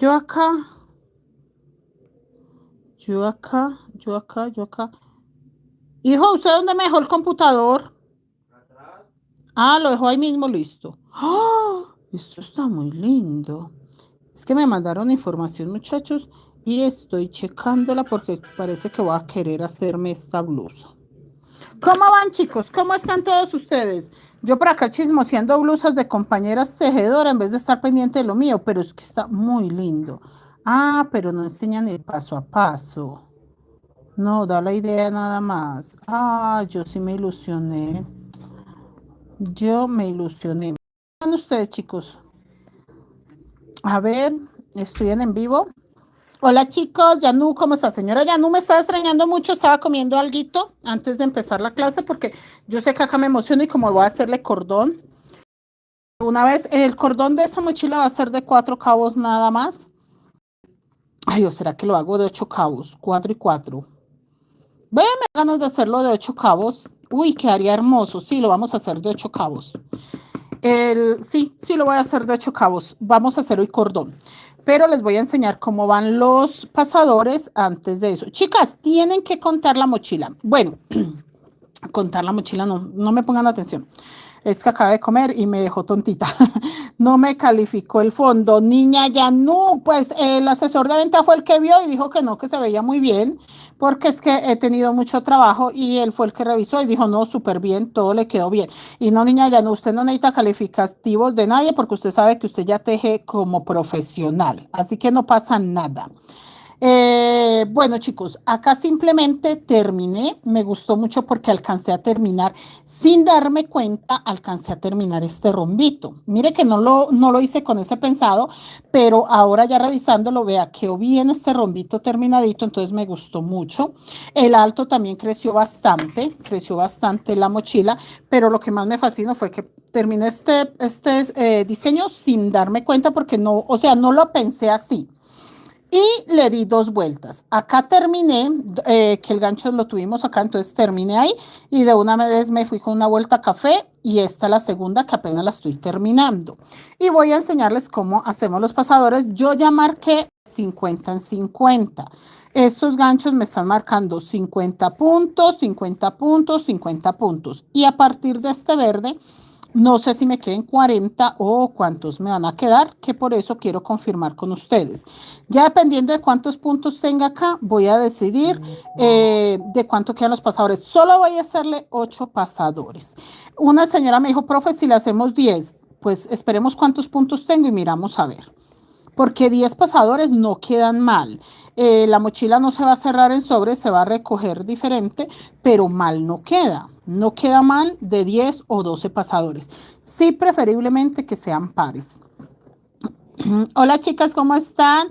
yo acá, yo acá. Hijo, ¿usted dónde me dejó el computador? Ah, lo dejó ahí mismo listo. ¡Ah! Esto está muy lindo. Es que me mandaron información, muchachos, y estoy checándola porque parece que voy a querer hacerme esta blusa. ¿Cómo van, chicos? ¿Cómo están todos ustedes? Yo por acá chismoseando blusas de compañeras tejedoras en vez de estar pendiente de lo mío, pero es que está muy lindo. Ah, pero no enseñan el paso a paso. No, da la idea nada más. Ah, yo sí me ilusioné. Yo me ilusioné. ¿Cómo van ustedes, chicos? A ver, estoy en vivo. Hola, chicos. Yanu, ¿cómo está? Señora Yanu, me estaba extrañando mucho. Estaba comiendo alguito antes de empezar la clase porque yo sé que acá me emociona y como voy a hacerle cordón. Una vez, el cordón de esta mochila va a ser de 4 cabos nada más. Ay, ¿o será que lo hago de 8 cabos? 4 y 4. Véame ganas de hacerlo de 8 cabos. Uy, quedaría hermoso. Sí, lo vamos a hacer de 8 cabos. Sí, lo voy a hacer de 8 cabos. Vamos a hacer hoy cordón. Pero les voy a enseñar cómo van los pasadores antes de eso. Chicas, tienen que contar la mochila. Bueno, contar la mochila no, no me pongan atención. Es que acabé de comer y me dejó tontita. No me calificó el fondo. Niña, ya no. Pues el asesor de venta fue el que vio y dijo que no, que se veía muy bien, porque es que he tenido mucho trabajo y él fue el que revisó y dijo, no, súper bien, todo le quedó bien. Y no, niña, ya no, usted no necesita calificativos de nadie porque usted sabe que usted ya teje como profesional. Así que no pasa nada. Bueno, chicos, acá simplemente terminé. Me gustó mucho porque alcancé a terminar, sin darme cuenta, alcancé a terminar este rombito. Mire que no lo hice con ese pensado, pero ahora ya revisándolo, vea, quedó bien este rombito terminadito, entonces me gustó mucho. El alto también creció bastante la mochila, pero lo que más me fascinó fue que terminé este diseño sin darme cuenta porque no, o sea, no lo pensé así. Y le di 2 vueltas. Acá terminé, que el gancho lo tuvimos acá, entonces terminé ahí y de una vez me fui con una vuelta a café y esta es la segunda que apenas la estoy terminando. Y voy a enseñarles cómo hacemos los pasadores. Yo ya marqué 50 en 50. Estos ganchos me están marcando 50 puntos, 50 puntos, 50 puntos. Y a partir de este verde, no sé si me queden 40 o cuántos me van a quedar, que por eso quiero confirmar con ustedes. Ya dependiendo de cuántos puntos tenga acá, voy a decidir de cuánto quedan los pasadores. Solo voy a hacerle 8 pasadores. Una señora me dijo, profe, si le hacemos 10, pues esperemos cuántos puntos tengo y miramos a ver, porque 10 pasadores no quedan mal. La mochila no se va a cerrar en sobre, se va a recoger diferente, pero mal no queda. No queda mal de 10 o 12 pasadores. Sí, preferiblemente que sean pares. Hola, chicas, ¿cómo están?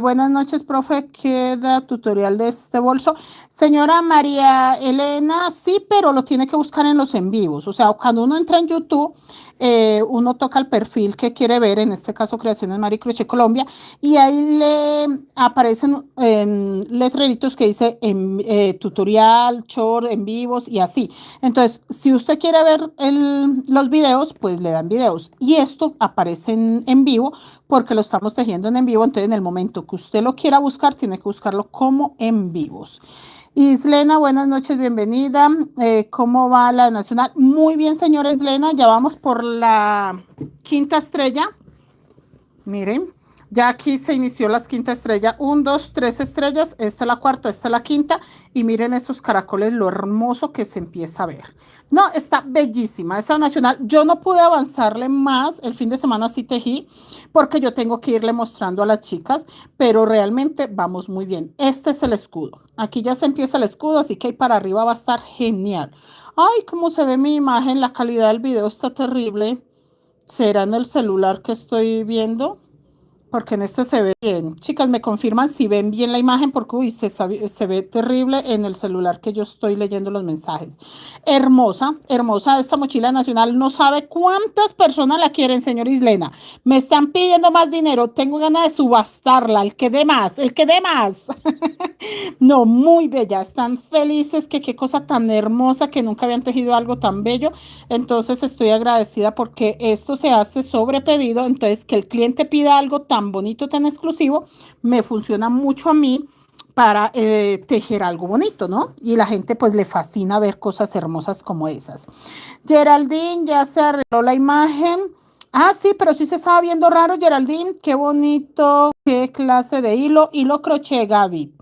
Buenas noches, profe. Queda tutorial de este bolso. Señora María Elena, sí, pero lo tiene que buscar en los en vivos. O sea, cuando uno entra en YouTube, uno toca el perfil que quiere ver, en este caso Creaciones Mari Crochet Colombia, y ahí le aparecen letreritos que dice tutorial, short, en vivos y así. Entonces, si usted quiere ver los videos, pues le dan videos. Y esto aparece en vivo porque lo estamos tejiendo en vivo. Entonces, en el momento que usted lo quiera buscar, tiene que buscarlo como en vivos. Islena, buenas noches, bienvenida. ¿Cómo va la nacional? Muy bien, señora Islena, ya vamos por la quinta estrella. Miren, ya aquí se inició la quinta estrella. 1, 2, 3 estrellas. Esta es la cuarta, esta es la quinta. Y miren esos caracoles, lo hermoso que se empieza a ver. No, está bellísima. Esta nacional, yo no pude avanzarle más. El fin de semana sí tejí, porque yo tengo que irle mostrando a las chicas, pero realmente vamos muy bien. Este es el escudo. Aquí ya se empieza el escudo, así que ahí para arriba va a estar genial. Ay, cómo se ve mi imagen. La calidad del video está terrible. ¿Será en el celular que estoy viendo? Porque en este se ve bien. Chicas, me confirman si ven bien la imagen, porque uy, se ve terrible en el celular que yo estoy leyendo los mensajes. Hermosa, hermosa esta mochila nacional. No sabe cuántas personas la quieren, señor Islena. Me están pidiendo más dinero. Tengo ganas de subastarla. El que dé más, el que dé más. No, muy bella. Están felices, que qué cosa tan hermosa, que nunca habían tejido algo tan bello. Entonces estoy agradecida porque esto se hace sobre pedido. Entonces que el cliente pida algo tan tan bonito, tan exclusivo, me funciona mucho a mí para tejer algo bonito, ¿no? Y la gente pues le fascina ver cosas hermosas como esas. Geraldine, ya se arregló la imagen. Ah, sí, pero sí se estaba viendo raro, Geraldine. Qué bonito, qué clase de hilo. Hilo crochet, Gaby.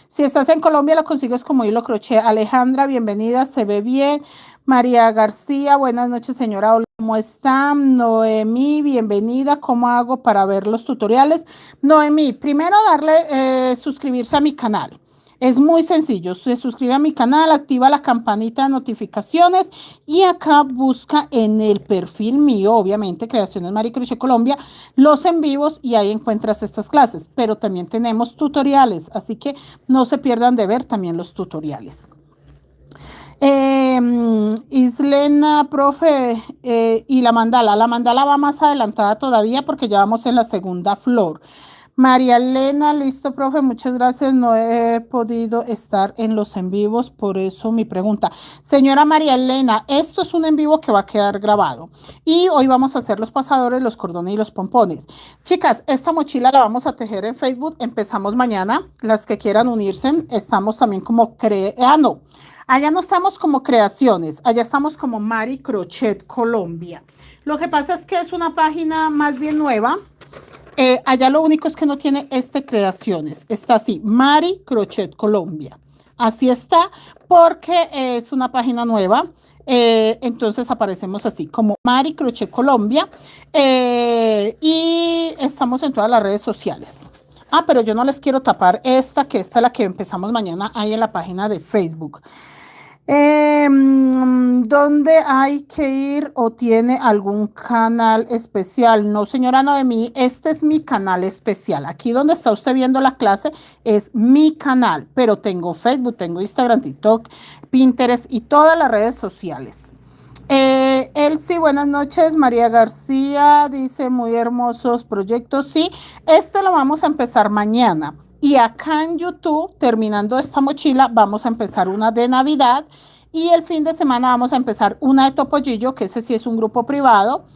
Si estás en Colombia, lo consigues como hilo crochet. Alejandra, bienvenida, se ve bien. María García, buenas noches, señora. Hola, ¿cómo están? Noemí, bienvenida. ¿Cómo hago para ver los tutoriales? Noemí, primero darle suscribirse a mi canal. Es muy sencillo, se suscribe a mi canal, activa la campanita de notificaciones y acá busca en el perfil mío, obviamente, Creaciones Mari Crochet Colombia, los en vivos y ahí encuentras estas clases, pero también tenemos tutoriales, así que no se pierdan de ver también los tutoriales. Islena, profe, y la mandala va más adelantada todavía porque ya vamos en la segunda flor. María Elena, listo, profe, muchas gracias. No he podido estar en los en vivos, por eso mi pregunta. Señora María Elena, esto es un en vivo que va a quedar grabado y hoy vamos a hacer los pasadores, los cordones y los pompones. Chicas, esta mochila la vamos a tejer en Facebook, empezamos mañana. Las que quieran unirse, estamos también como no, allá no estamos como creaciones, allá estamos como Mari Crochet Colombia. Lo que pasa es que es una página más bien nueva. Allá lo único es que no tiene creaciones. Está así, Mari Crochet Colombia. Así está, porque es una página nueva. Entonces aparecemos así, como Mari Crochet Colombia. Y estamos en todas las redes sociales. Ah, pero yo no les quiero tapar esta, que esta es la que empezamos mañana ahí en la página de Facebook. ¿Dónde hay que ir o tiene algún canal especial? No, señora Noemí, este es mi canal especial. Aquí donde está usted viendo la clase es mi canal, pero tengo Facebook, tengo Instagram, TikTok, Pinterest y todas las redes sociales. Elsie, buenas noches. María García dice muy hermosos proyectos. Sí, este lo vamos a empezar mañana. Y acá en YouTube, terminando esta mochila, vamos a empezar una de Navidad. Y el fin de semana vamos a empezar una de Topollillo, que ese sí es un grupo privado.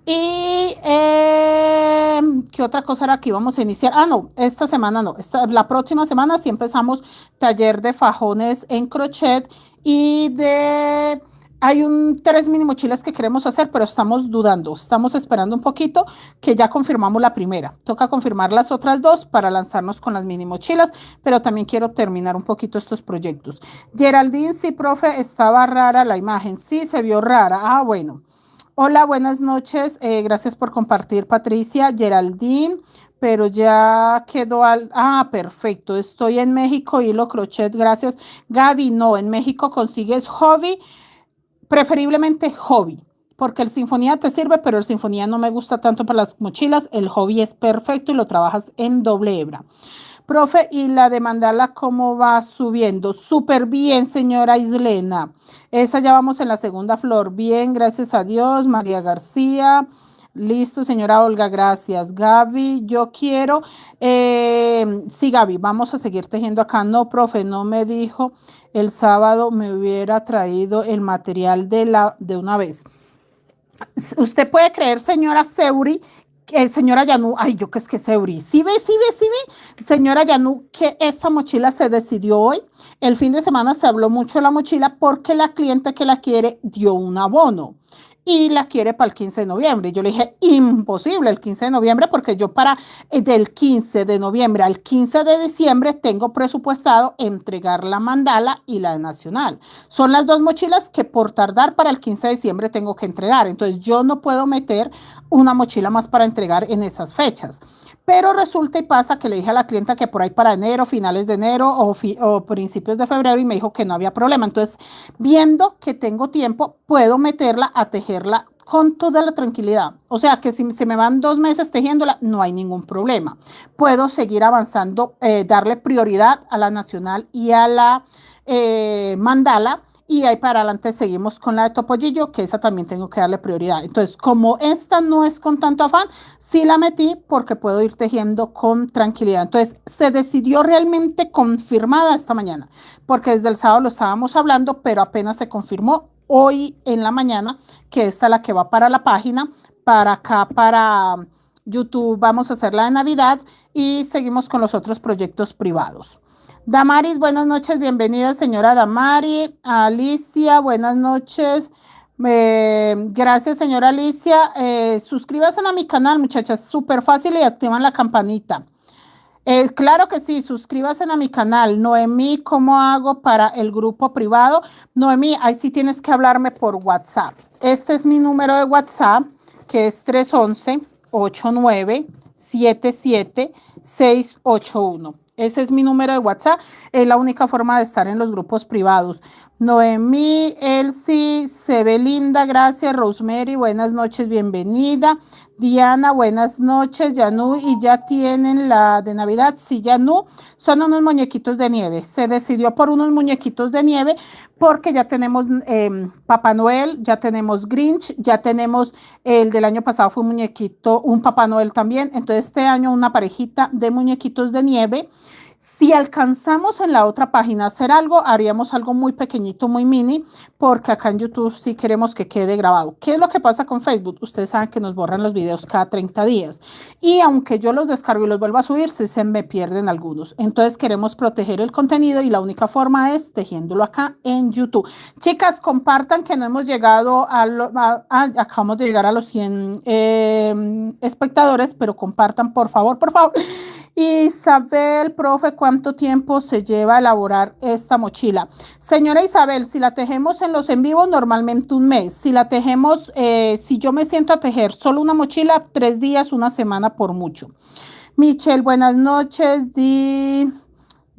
Y ¿qué otra cosa era que íbamos a iniciar? Ah, no, esta semana no. La próxima semana sí empezamos taller de fajones en crochet y de... Hay tres mini mochilas que queremos hacer, pero estamos dudando. Estamos esperando un poquito que ya confirmamos la primera. Toca confirmar las otras dos para lanzarnos con las mini mochilas, pero también quiero terminar un poquito estos proyectos. Geraldine, sí, profe, estaba rara la imagen. Sí, se vio rara. Ah, bueno. Hola, buenas noches. Gracias por compartir, Patricia. Geraldine, pero ya quedó Ah, perfecto. Estoy en México, hilo crochet. Gracias. Gaby, no, en México consigues hobby. Preferiblemente hobby, porque el sinfonía te sirve, pero el sinfonía no me gusta tanto para las mochilas. El hobby es perfecto y lo trabajas en doble hebra. Profe, y la de mandala, ¿cómo va subiendo? Súper bien, señora Islena. Esa ya vamos en la segunda flor. Bien, gracias a Dios. María García. Listo, señora Olga, gracias. Gaby, yo quiero. Sí, Gaby, vamos a seguir tejiendo acá. No, profe, no me dijo el sábado me hubiera traído el material de una vez. Usted puede creer, señora Seuri, señora Yanú, ay, yo que es que Seuri, sí ve, sí ve, sí ve, señora Yanú, que esta mochila se decidió hoy. El fin de semana se habló mucho de la mochila porque la cliente que la quiere dio un abono y la quiere para el 15 de noviembre. Yo le dije, imposible el 15 de noviembre porque yo para del 15 de noviembre al 15 de diciembre tengo presupuestado entregar la mandala y la nacional. Son las dos mochilas que por tardar para el 15 de diciembre tengo que entregar. Entonces yo no puedo meter una mochila más para entregar en esas fechas. Pero resulta y pasa que le dije a la clienta que por ahí para enero, finales de enero o principios de febrero y me dijo que no había problema. Entonces, viendo que tengo tiempo, puedo meterla a tejerla con toda la tranquilidad. O sea, que si se me van 2 meses tejiéndola, no hay ningún problema. Puedo seguir avanzando, darle prioridad a la nacional y a la mandala. Y ahí para adelante seguimos con la de Topollillo, que esa también tengo que darle prioridad. Entonces, como esta no es con tanto afán, sí la metí porque puedo ir tejiendo con tranquilidad. Entonces, se decidió realmente confirmada esta mañana, porque desde el sábado lo estábamos hablando, pero apenas se confirmó hoy en la mañana que esta es la que va para la página, para acá, para YouTube vamos a hacer la de Navidad y seguimos con los otros proyectos privados. Damaris, buenas noches, bienvenida señora Damari. Alicia, buenas noches. Gracias señora Alicia. Suscríbanse a mi canal, muchachas, súper fácil y activan la campanita. Claro que sí, suscríbanse a mi canal. Noemí, ¿cómo hago para el grupo privado? Noemí, ahí sí tienes que hablarme por WhatsApp. Este es mi número de WhatsApp, que es 311-8977-681. Ese es mi número de WhatsApp. Es la única forma de estar en los grupos privados. Noemí, Elsie, se ve linda, gracias. Rosemary, buenas noches, bienvenida. Diana, buenas noches. Yanú, y ya tienen la de Navidad. Sí, Yanú, son unos muñequitos de nieve. Se decidió por unos muñequitos de nieve porque ya tenemos Papá Noel, ya tenemos Grinch, ya tenemos el del año pasado fue un muñequito, un Papá Noel también. Entonces este año una parejita de muñequitos de nieve. Si alcanzamos en la otra página a hacer algo, haríamos algo muy pequeñito, muy mini, porque acá en YouTube sí queremos que quede grabado. ¿Qué es lo que pasa con Facebook? Ustedes saben que nos borran los videos cada 30 días. Y aunque yo los descargo y los vuelvo a subir, sí se me pierden algunos. Entonces queremos proteger el contenido y la única forma es tejiéndolo acá en YouTube. Chicas, compartan que no hemos llegado acabamos de llegar a los 100 espectadores, pero compartan, por favor, por favor. Isabel, profe, ¿cuánto tiempo se lleva a elaborar esta mochila? Señora Isabel, si la tejemos en los en vivos, normalmente un mes. Si la tejemos, si yo me siento a tejer solo una mochila, 3 días, una semana por mucho. Michelle, buenas noches. Di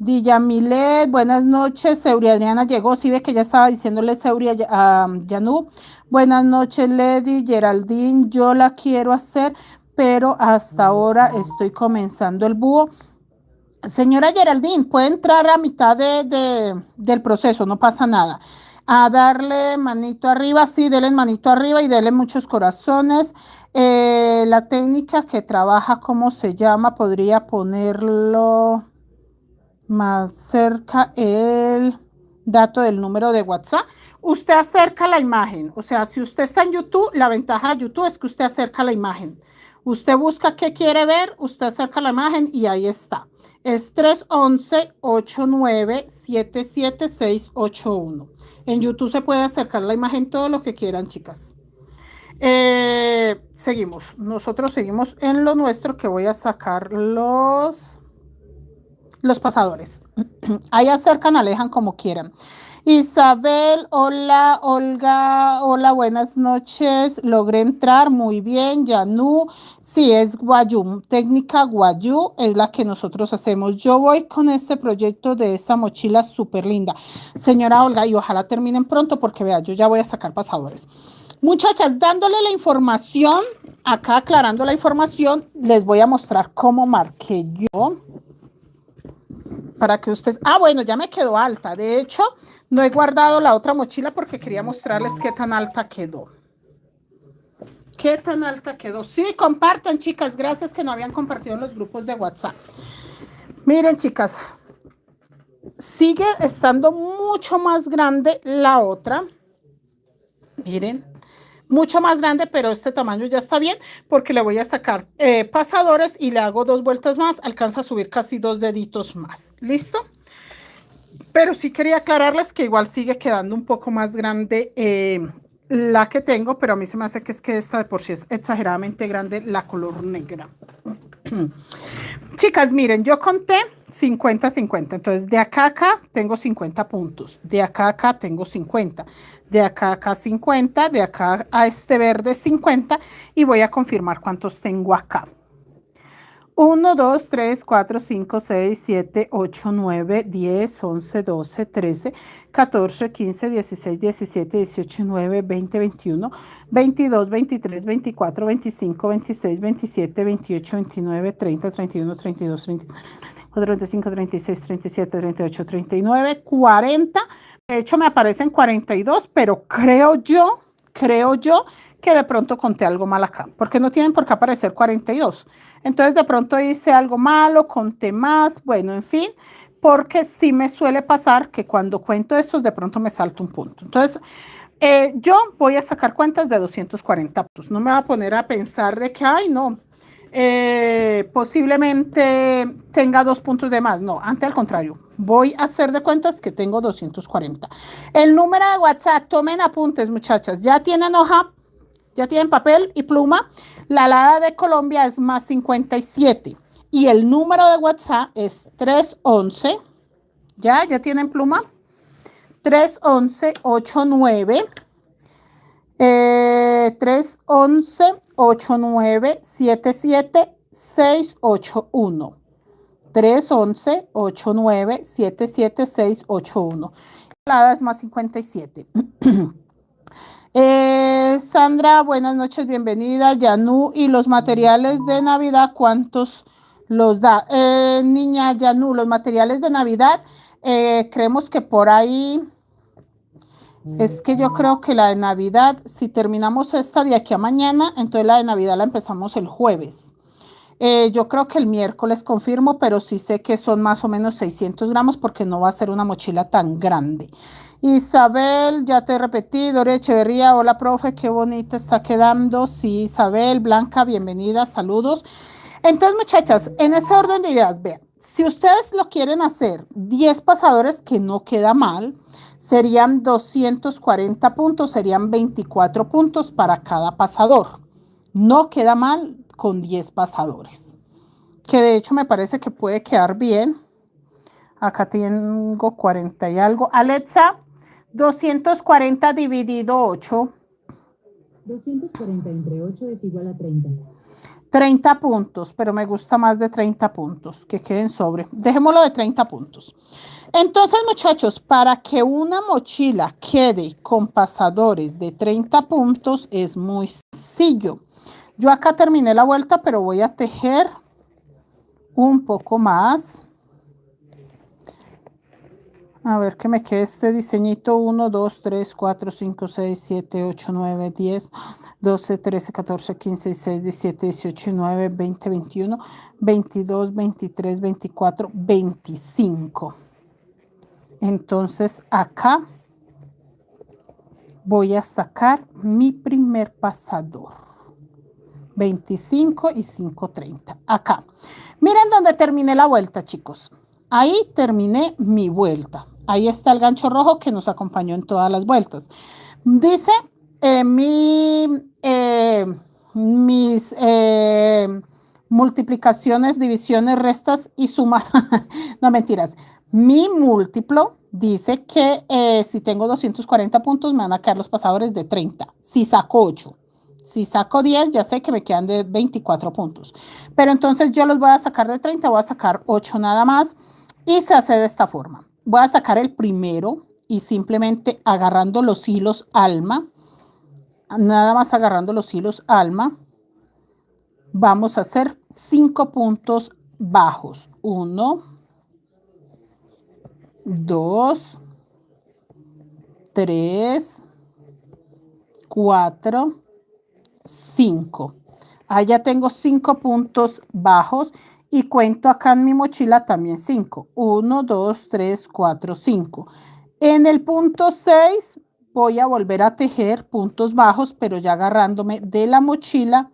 Yamilet, buenas noches. Seuri Adriana llegó, sí ve que ya estaba diciéndole Seuri a Yanú. Buenas noches, Lady Geraldine, yo la quiero hacer, pero hasta ahora estoy comenzando el búho. Señora Geraldine, puede entrar a mitad del proceso, no pasa nada. A darle manito arriba, sí, denle manito arriba y denle muchos corazones. La técnica que trabaja, ¿cómo se llama? Podría ponerlo más cerca el dato del número de WhatsApp. Usted acerca la imagen, o sea, si usted está en YouTube, la ventaja de YouTube es que usted acerca la imagen. Usted busca qué quiere ver, usted acerca la imagen y ahí está. Es 311-897-7681. En YouTube se puede acercar la imagen todo lo que quieran, chicas. Seguimos. Nosotros seguimos en lo nuestro, que voy a sacar los pasadores. Ahí acercan, alejan como quieran. Isabel, hola, Olga, hola, buenas noches. Logré entrar muy bien. Yanú, sí, es Guayú, técnica Guayú, es la que nosotros hacemos. Yo voy con este proyecto de esta mochila súper linda. Señora Olga, y ojalá terminen pronto porque vea, yo ya voy a sacar pasadores. Muchachas, dándole la información, acá aclarando la información, les voy a mostrar cómo marqué yo. Para que ustedes... Ah, bueno, ya me quedó alta. De hecho, no he guardado la otra mochila porque quería mostrarles qué tan alta quedó. ¿Qué tan alta quedó? Sí, compartan, chicas. Gracias que no habían compartido en los grupos de WhatsApp. Miren, chicas. Sigue estando mucho más grande la otra. Miren. Mucho más grande, pero este tamaño ya está bien porque le voy a sacar pasadores y le hago 2 vueltas más, alcanza a subir casi 2 deditos más, ¿listo? Pero sí quería aclararles que igual sigue quedando un poco más grande la que tengo, pero a mí se me hace que es que esta de por sí es exageradamente grande, la color negra. Chicas, miren, yo conté 50-50, entonces de acá a acá tengo 50 puntos, de acá a acá tengo 50, de acá a acá 50, de acá a este verde 50 y voy a confirmar cuántos tengo acá. 1, 2, 3, 4, 5, 6, 7, 8, 9, 10, 11, 12, 13, 14, 15, 16, 17, 18, 19, 20, 21, 22, 23, 24, 25, 26, 27, 28, 29, 30, 31, 32, 34, 35, 36, 37, 38, 39, 40. De hecho, me aparecen 42, pero creo yo que de pronto conté algo mal acá, porque no tienen por qué aparecer 42. Entonces, de pronto hice algo malo, conté más, bueno, en fin, porque sí me suele pasar que cuando cuento estos, de pronto me salto un punto. Entonces, yo voy a sacar cuentas de 240 puntos. No me voy a poner a pensar de que, ay, no, posiblemente tenga 2 puntos de más. No, antes al contrario. Voy a hacer de cuentas que tengo 240. El número de WhatsApp, tomen apuntes, muchachas. ¿Ya tienen hoja? ¿Ya tienen papel y pluma? La alada de Colombia es más 57. Y el número de WhatsApp es 311. ¿Ya tienen pluma? 311-89. 311-89-77-681. 311-89-77-681. La es más 57. Sandra, buenas noches, bienvenida. Yanú, ¿y los materiales de Navidad cuántos los da? Niña Yanú, los materiales de Navidad, creemos que por ahí, es que yo creo que la de Navidad, si terminamos esta de aquí a mañana, entonces la de Navidad la empezamos el jueves. Yo creo que el miércoles confirmo, pero sí sé que son más o menos 600 gramos porque no va a ser una mochila tan grande. Isabel, ya te repetí, Doria Echeverría, hola profe, qué bonita está quedando. Sí, Isabel, Blanca, bienvenida, saludos. Entonces, muchachas, en ese orden de ideas, vean, si ustedes lo quieren hacer 10 pasadores, que no queda mal, serían 240 puntos, serían 24 puntos para cada pasador. No queda mal con 10 pasadores, que de hecho me parece que puede quedar bien. Acá tengo 40 y algo. Alexa, 240 dividido 8. 240 entre 8 es igual a 30. 30 puntos, pero me gusta más de 30 puntos, que queden sobre. Dejémoslo de 30 puntos. Entonces, muchachos, para que una mochila quede con pasadores de 30 puntos es muy sencillo. Yo acá terminé la vuelta, pero voy a tejer un poco más. A ver que me quede este diseñito. 1, 2, 3, 4, 5, 6, 7, 8, 9, 10, 12, 13, 14, 15, 16, 17, 18, 19, 20, 21, 22, 23, 24, 25. Entonces acá voy a sacar mi primer pasador. 25 y 5:30. Acá. Miren donde terminé la vuelta, chicos. Ahí terminé mi vuelta. Ahí está el gancho rojo que nos acompañó en todas las vueltas. Dice mis multiplicaciones, divisiones, restas y sumas. No, mentiras. Mi múltiplo dice que si tengo 240 puntos, me van a quedar los pasadores de 30. Si saco 8. Si saco 10, ya sé que me quedan de 24 puntos. Pero entonces yo los voy a sacar de 30, voy a sacar 8 nada más. Y se hace de esta forma. Voy a sacar el primero y simplemente agarrando los hilos alma, nada más agarrando los hilos alma, vamos a hacer 5 puntos bajos. 1, 2, 3, 4, 5. Allá tengo 5 puntos bajos y cuento acá en mi mochila también 5. 1, 2, 3, 4, 5. En el punto 6 voy a volver a tejer puntos bajos, pero ya agarrándome de la mochila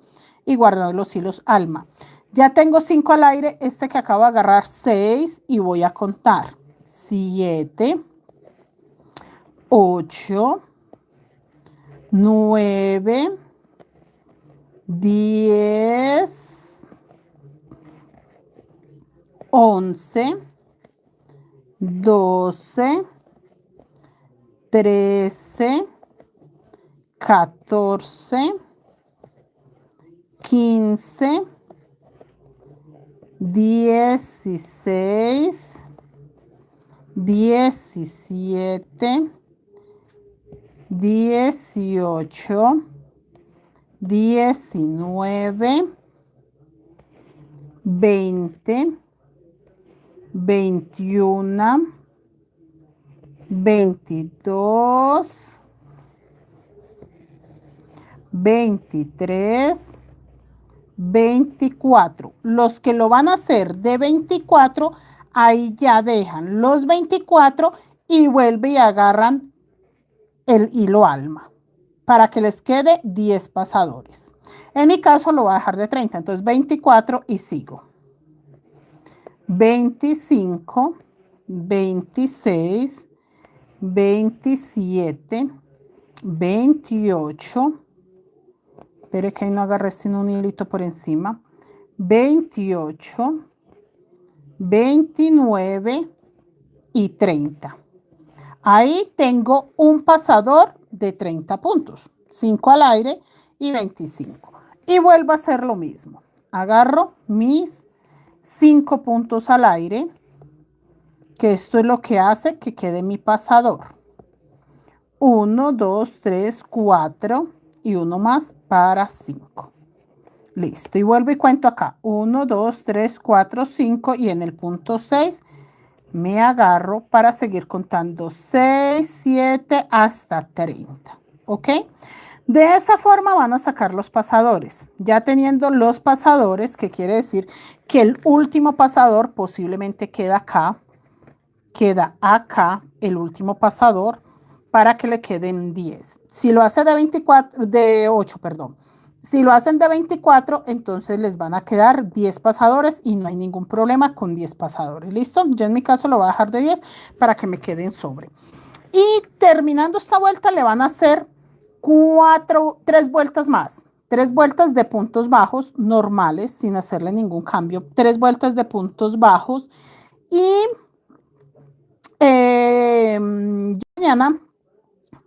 y guardando los hilos alma. Ya tengo 5 al aire, este que acabo de agarrar 6 y voy a contar 7, 8, 9, 10, 11, 12, 13, 14, 15, 16, 17, 18, 19, 20, 21, 22, 23, 24. Los que lo van a hacer de 24, ahí ya dejan los 24 y vuelven y agarran el hilo alma. para que les quede 10 pasadores. En mi caso lo voy a dejar de 30, entonces 24 y sigo. 25, 26, 27, 28. Espere que ahí no agarré sino un hilito por encima. 28, 29 y 30. Ahí tengo un pasador de 30 puntos. 5 al aire y 25. Y vuelvo a hacer lo mismo. Agarro mis 5 puntos al aire, que esto es lo que hace que quede mi pasador. 1, 2, 3, 4 y uno más para 5. Listo. Y vuelvo y cuento acá. 1, 2, 3, 4, 5 y en el punto 6 me agarro para seguir contando 6, 7 hasta 30. ¿Ok? De esa forma van a sacar los pasadores. Ya teniendo los pasadores, que quiere decir que el último pasador posiblemente queda acá el último pasador para que le queden 10. Si lo hace de 8, perdón. Si lo hacen de 24, entonces les van a quedar 10 pasadores y no hay ningún problema con 10 pasadores. ¿Listo? Yo en mi caso lo voy a dejar de 10 para que me queden sobre. Y terminando esta vuelta le van a hacer 3 vueltas más. 3 vueltas de puntos bajos normales sin hacerle ningún cambio. 3 vueltas de puntos bajos y mañana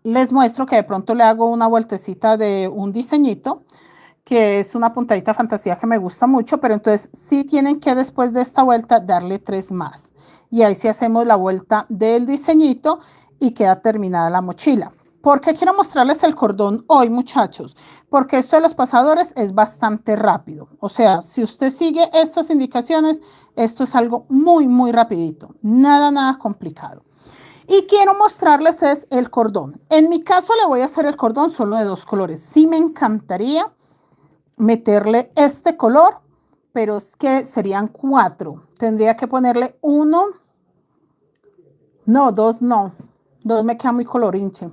les muestro que de pronto le hago una vueltecita de un diseñito, que es una puntadita fantasía que me gusta mucho, pero entonces sí tienen que después de esta vuelta darle 3 más. Y ahí sí hacemos la vuelta del diseñito y queda terminada la mochila. ¿Por qué quiero mostrarles el cordón hoy, muchachos? Porque esto de los pasadores es bastante rápido. O sea, si usted sigue estas indicaciones, esto es algo muy, muy rapidito. Nada complicado. Y quiero mostrarles es el cordón. En mi caso le voy a hacer el cordón solo de 2 colores. Sí me encantaría meterle este color, pero es que serían 4. Tendría que ponerle 1. No, 2 no. 2 me queda muy colorinche.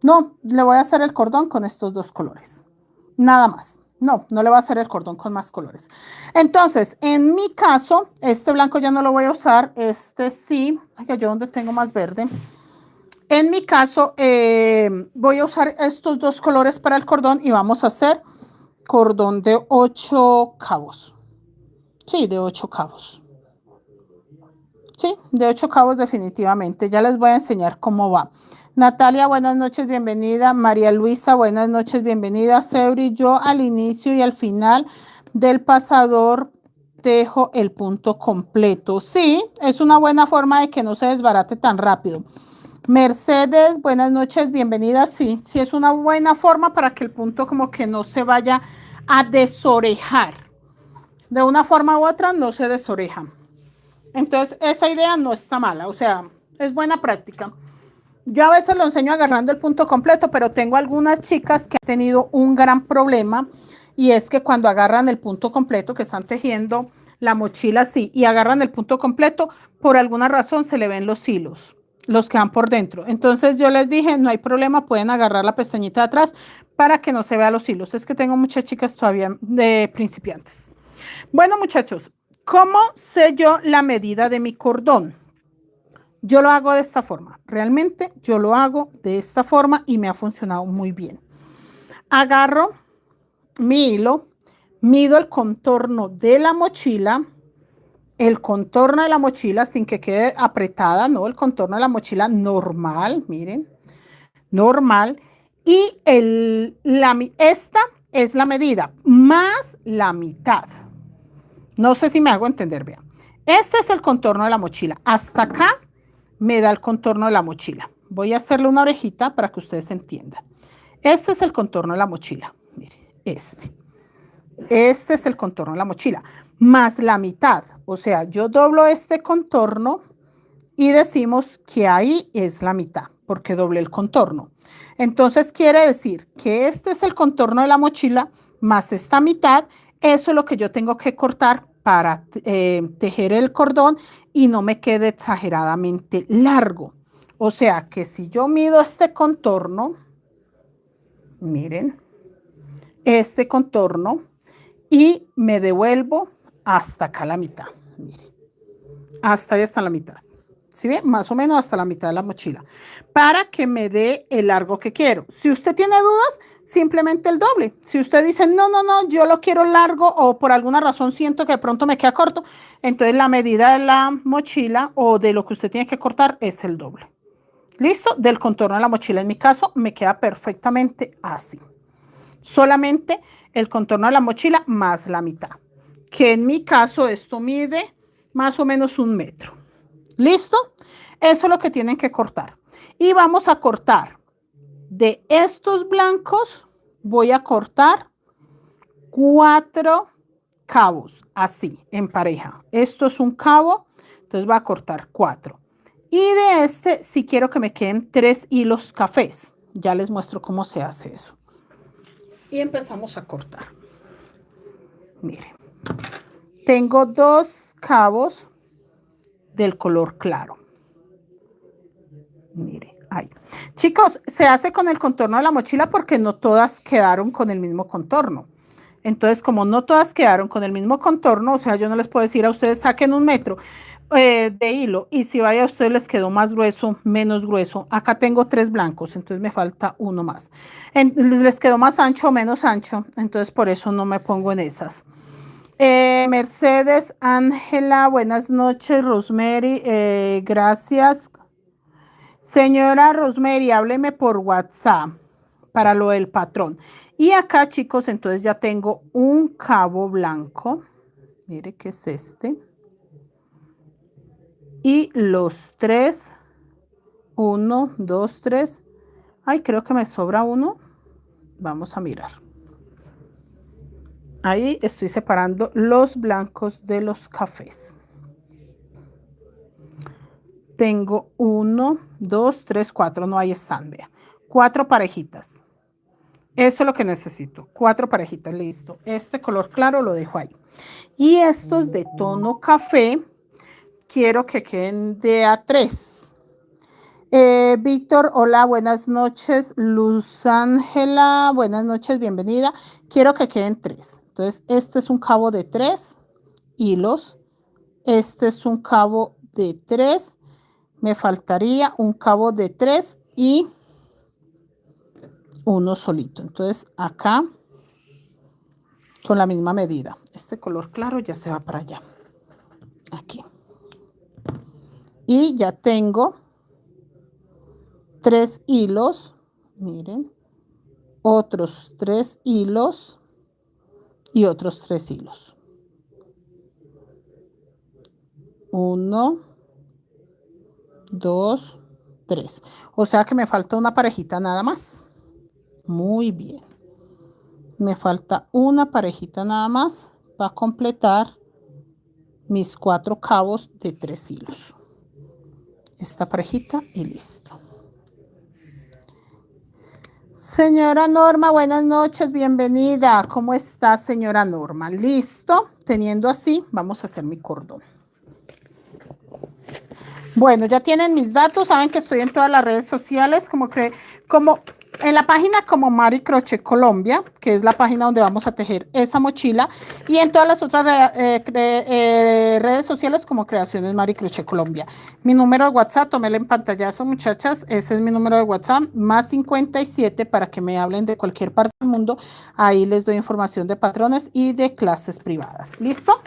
No, le voy a hacer el cordón con estos 2 colores. Nada más. No le voy a hacer el cordón con más colores. Entonces, en mi caso, este blanco ya no lo voy a usar. Este sí. Ay, yo donde tengo más verde. En mi caso, voy a usar estos 2 colores para el cordón y vamos a hacer cordón de 8 cabos. Sí, de 8 cabos. Sí, de 8 cabos definitivamente. Ya les voy a enseñar cómo va. Natalia, buenas noches, bienvenida. María Luisa, buenas noches, bienvenida. Seuri, yo al inicio y al final del pasador dejo el punto completo. Sí, es una buena forma de que no se desbarate tan rápido. Mercedes, buenas noches, bienvenida. Sí, sí es una buena forma para que el punto como que no se vaya a desorejar. De una forma u otra no se desoreja. Entonces, esa idea no está mala, o sea, es buena práctica. Yo a veces lo enseño agarrando el punto completo, pero tengo algunas chicas que han tenido un gran problema y es que cuando agarran el punto completo, que están tejiendo la mochila así y agarran el punto completo, por alguna razón se le ven los hilos, los que van por dentro. Entonces yo les dije, no hay problema, pueden agarrar la pestañita de atrás para que no se vean los hilos. Es que tengo muchas chicas todavía de principiantes. Bueno, muchachos, ¿cómo sé yo la medida de mi cordón? Yo lo hago de esta forma. Realmente yo lo hago de esta forma y me ha funcionado muy bien. Agarro mi hilo, mido el contorno de la mochila, sin que quede apretada, no, el contorno de la mochila normal, miren, normal. Y esta es la medida, más la mitad. No sé si me hago entender, vean. Este es el contorno de la mochila. Hasta acá me da el contorno de la mochila. Voy a hacerle una orejita para que ustedes entiendan. Este es el contorno de la mochila. Mire, este. Este es el contorno de la mochila, más la mitad. O sea, yo doblo este contorno y decimos que ahí es la mitad, porque doblé el contorno. Entonces quiere decir que este es el contorno de la mochila más esta mitad. Eso es lo que yo tengo que cortar para tejer el cordón y no me quede exageradamente largo. O sea que si yo mido este contorno, miren, este contorno, y me devuelvo hasta acá la mitad, miren, hasta ahí está la mitad. ¿Sí ven? Más o menos hasta la mitad de la mochila, para que me dé el largo que quiero. Si usted tiene dudas, simplemente el doble. Si usted dice, no, no, no, yo lo quiero largo o por alguna razón siento que de pronto me queda corto, entonces la medida de la mochila o de lo que usted tiene que cortar es el doble. ¿Listo? Del contorno de la mochila. En mi caso, me queda perfectamente así. Solamente el contorno de la mochila más la mitad. Que en mi caso, esto mide más o menos 1 metro. ¿Listo? Eso es lo que tienen que cortar. Y vamos a cortar de estos blancos, voy a cortar 4 cabos, así, en pareja. Esto es un cabo, entonces va a cortar 4. Y de este, si quiero que me queden 3 hilos cafés. Ya les muestro cómo se hace eso. Y empezamos a cortar. Miren, tengo 2 cabos del color claro. Mire, ahí. Chicos, se hace con el contorno de la mochila porque no todas quedaron con el mismo contorno. Entonces, como no todas quedaron con el mismo contorno, o sea, yo no les puedo decir a ustedes saquen 1 metro de hilo y si vaya a ustedes les quedó más grueso, menos grueso. Acá tengo 3 blancos, entonces me falta uno más. Les quedó más ancho o menos ancho, entonces por eso no me pongo en esas. Mercedes, Ángela, buenas noches, Rosemary, gracias. Señora Rosemary, hábleme por WhatsApp para lo del patrón. Y acá, chicos, entonces ya tengo un cabo blanco. Mire que es este. Y los 3. 1, 2, 3. Ay, creo que me sobra uno. Vamos a mirar. Ahí estoy separando los blancos de los cafés. Tengo 1, 2, 3, 4. No, ahí están, vea. 4 parejitas. Eso es lo que necesito. 4 parejitas, listo. Este color claro lo dejo ahí. Y estos de tono café, quiero que queden de a 3. Víctor, hola, buenas noches. Luz Ángela, buenas noches, bienvenida. Quiero que queden 3. Entonces, este es un cabo de 3 hilos. Este es un cabo de 3. Me faltaría un cabo de 3 y uno solito. Entonces, acá con la misma medida. Este color claro ya se va para allá. Aquí. Y ya tengo 3 hilos. Miren. Otros 3 hilos. Y otros 3 hilos. 1, 2, 3. O sea que me falta una parejita nada más. Muy bien. Me falta una parejita nada más para completar mis 4 cabos de 3 hilos. Esta parejita y listo. Señora Norma, buenas noches, bienvenida. ¿Cómo está, señora Norma? Listo. Teniendo así, vamos a hacer mi cordón. Bueno, ya tienen mis datos, saben que estoy en todas las redes sociales, como en la página como Mari Crochet Colombia, que es la página donde vamos a tejer esa mochila, y en todas las otras redes sociales como Creaciones Mari Crochet Colombia. Mi número de WhatsApp, tómelo en pantallazo, muchachas, ese es mi número de WhatsApp, más 57 para que me hablen de cualquier parte del mundo. Ahí les doy información de patrones y de clases privadas. ¿Listo?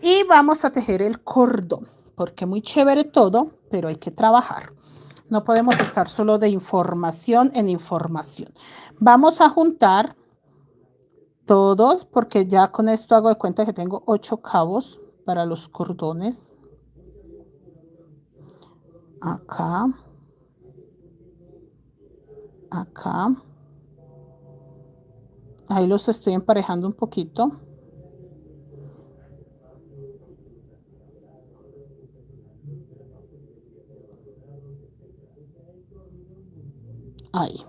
Y vamos a tejer el cordón, porque muy chévere todo, pero hay que trabajar. No podemos estar solo de información en información. Vamos a juntar todos, porque ya con esto hago de cuenta que tengo 8 cabos para los cordones. Acá. Acá. Ahí los estoy emparejando un poquito. Ahí.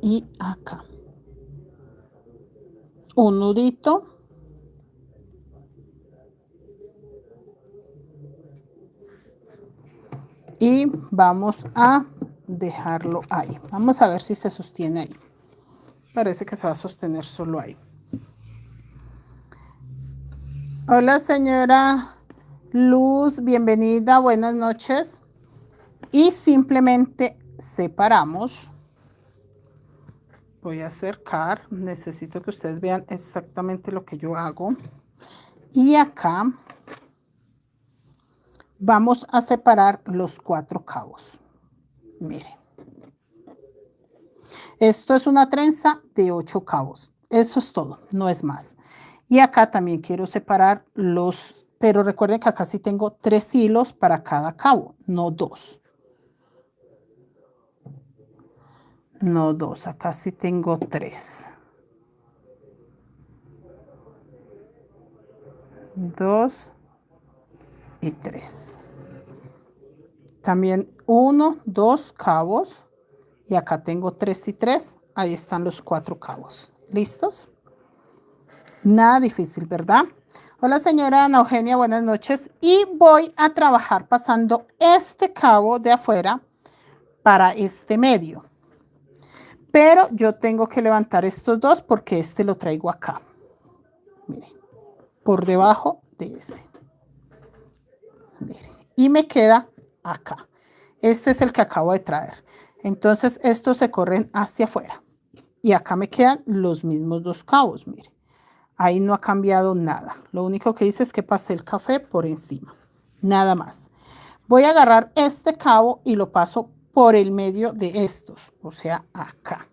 Y acá. Un nudito. y vamos a dejarlo ahí. Vamos a ver si se sostiene ahí. Parece que se va a sostener solo ahí. Hola, señora Luz, bienvenida, buenas noches. Y simplemente separamos. Voy a acercar, necesito que ustedes vean exactamente lo que yo hago. Y acá vamos a separar los 4 cabos. Miren. Esto es una trenza de 8 cabos. Eso es todo, no es más. Y acá también quiero separar los, pero recuerden que acá sí tengo 3 hilos para cada cabo, no 2. No 2, acá sí tengo 3. 2 y 3. También 1, 2 cabos. Y acá tengo 3 y 3. Ahí están los 4 cabos. ¿Listos? Nada difícil, ¿verdad? Hola, señora Ana Eugenia, buenas noches. Y voy a trabajar pasando este cabo de afuera para este medio. Pero yo tengo que levantar estos dos porque este lo traigo acá. Miren, por debajo de ese. Miren, y me queda acá. Este es el que acabo de traer. Entonces, estos se corren hacia afuera. Y acá me quedan los mismos 2 cabos, miren. Ahí no ha cambiado nada. Lo único que hice es que pasé el café por encima. Nada más. Voy a agarrar este cabo y lo paso por el medio de estos. O sea, acá.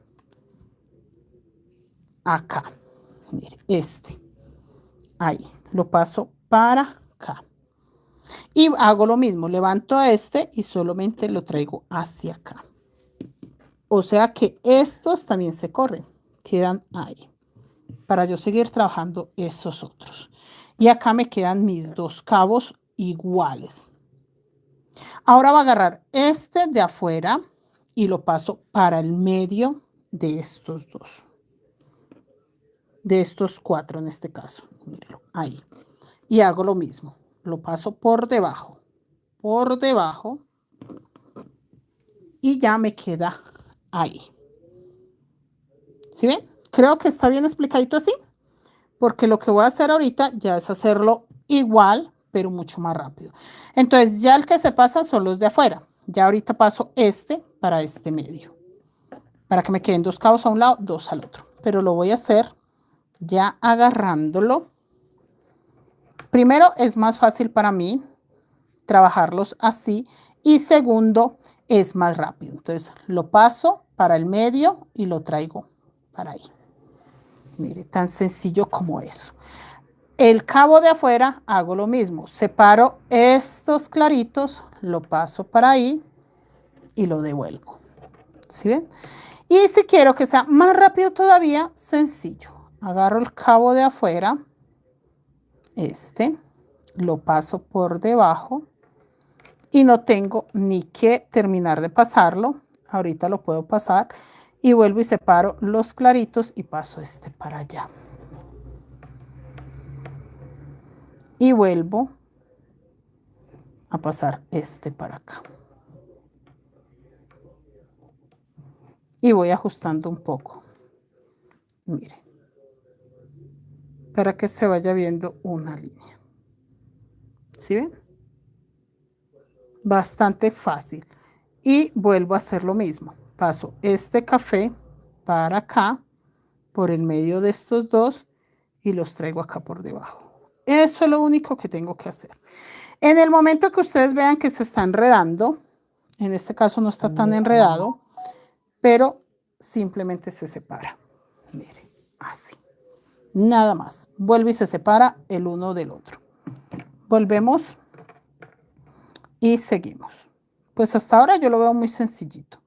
Acá. Mire, este. Ahí. Lo paso para acá. Y hago lo mismo. Levanto este y solamente lo traigo hacia acá. O sea que estos también se corren. Quedan ahí. Para yo seguir trabajando esos otros. Y acá me quedan mis 2 cabos iguales. Ahora voy a agarrar este de afuera y lo paso para el medio de estos 2. De estos 4 en este caso. Mírenlo, ahí. Y hago lo mismo. Lo paso por debajo. Por debajo. Y ya me queda ahí. ¿Sí ven? Creo que está bien explicadito así. Porque lo que voy a hacer ahorita ya es hacerlo igual, pero mucho más rápido. Entonces ya el que se pasa son los de afuera. Ya ahorita paso este para este medio. Para que me queden 2 cabos a un lado, 2 al otro. Pero lo voy a hacer ya agarrándolo. Primero es más fácil para mí trabajarlos así. Y segundo es más rápido. Entonces lo paso para el medio y lo traigo para ahí. Mire, tan sencillo como eso. El cabo de afuera hago lo mismo. Separo estos claritos, lo paso para ahí y lo devuelvo. ¿Sí ven? Y si quiero que sea más rápido todavía, sencillo. Agarro el cabo de afuera, este, lo paso por debajo y no tengo ni que terminar de pasarlo. Ahorita lo puedo pasar y vuelvo y separo los claritos y paso este para allá. Y vuelvo a pasar este para acá. Y voy ajustando un poco. Mire. Para que se vaya viendo una línea. ¿Sí ven? Bastante fácil. Y vuelvo a hacer lo mismo. Paso este café para acá, por el medio de estos dos, y los traigo acá por debajo. Eso es lo único que tengo que hacer. En el momento que ustedes vean que se está enredando, en este caso no está tan enredado, pero simplemente se separa. Mire, así. Nada más. Vuelve y se separa el uno del otro. Volvemos y seguimos. Pues hasta ahora yo lo veo muy sencillito.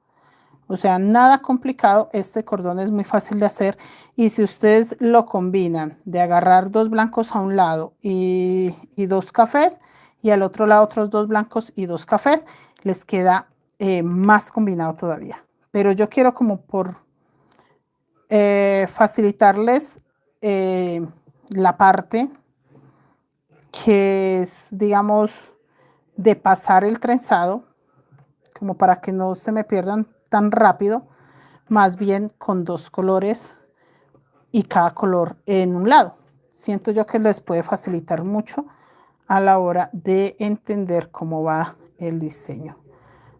O sea, nada complicado. Este cordón es muy fácil de hacer. Y si ustedes lo combinan de agarrar 2 blancos a un lado y 2 cafés, y al otro lado otros 2 blancos y 2 cafés, les queda más combinado todavía. Pero yo quiero como por facilitarles la parte que es, digamos, de pasar el trenzado. como para que no se me pierdan tan rápido, más bien con 2 colores y cada color en un lado. Siento yo que les puede facilitar mucho a la hora de entender cómo va el diseño.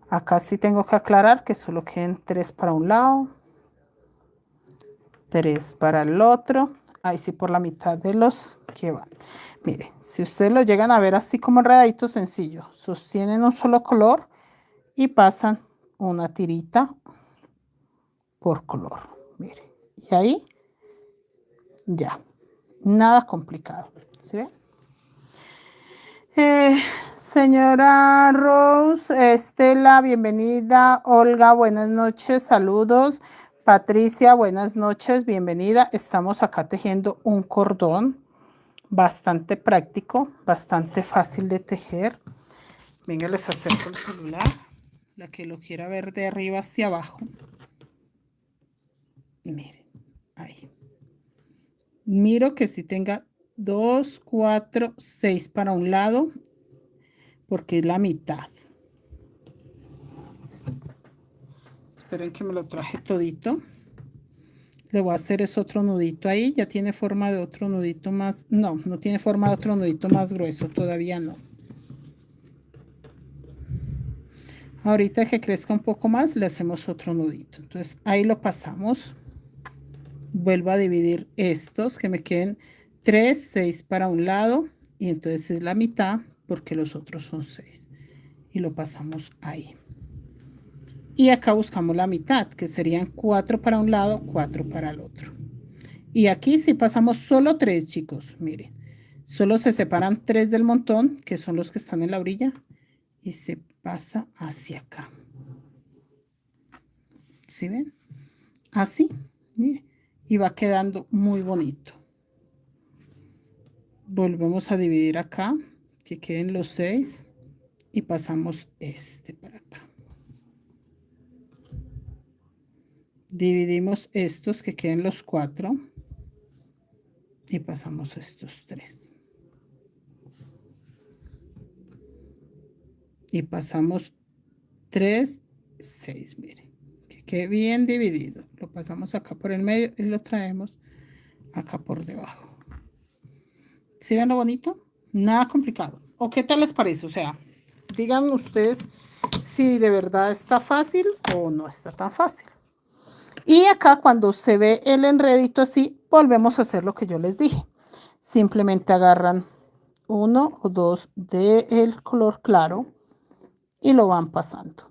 Acá sí tengo que aclarar que solo queden 3 para un lado, 3 para el otro. Ahí sí, por la mitad de los que van. Miren, si ustedes lo llegan a ver así como enredadito, sencillo. Sostienen un solo color y pasan una tirita por color. Miren, y ahí ya, nada complicado. ¿Sí ven? Señora Rose, Estela, bienvenida. Olga, buenas noches, saludos. Patricia, buenas noches, bienvenida. Estamos acá tejiendo un cordón bastante práctico, bastante fácil de tejer. Venga, les acerco el celular, la que lo quiera ver de arriba hacia abajo. Miren, ahí. Miro que si tenga 2, 4, 6 para un lado, porque es la mitad. Esperen que me lo traje todito. Le voy a hacer es otro nudito ahí. Ya tiene forma de otro nudito más. No, no tiene forma de otro nudito más grueso. Todavía no. Ahorita que crezca un poco más, le hacemos otro nudito. Entonces ahí lo pasamos. Vuelvo a dividir estos, que me queden 3, 6 para un lado. Y entonces es la mitad, porque los otros son 6. Y lo pasamos ahí. Y acá buscamos la mitad, que serían 4 para un lado, 4 para el otro. Y aquí sí pasamos solo 3, chicos. Miren, solo se separan 3 del montón, que son los que están en la orilla. Y se pasa hacia acá. ¿Sí ven? Así, miren. Y va quedando muy bonito. Volvemos a dividir acá, que queden los 6. Y pasamos este para acá. Dividimos estos, que queden los 4. Y pasamos estos 3. Y pasamos 3, 6, miren. Que quede bien dividido. Lo pasamos acá por el medio y lo traemos acá por debajo. ¿Sí ven lo bonito? Nada complicado. ¿O qué tal les parece? O sea, digan ustedes si de verdad está fácil o no está tan fácil. Y acá cuando se ve el enredito así, volvemos a hacer lo que yo les dije. Simplemente agarran 1 o 2 del color claro y lo van pasando.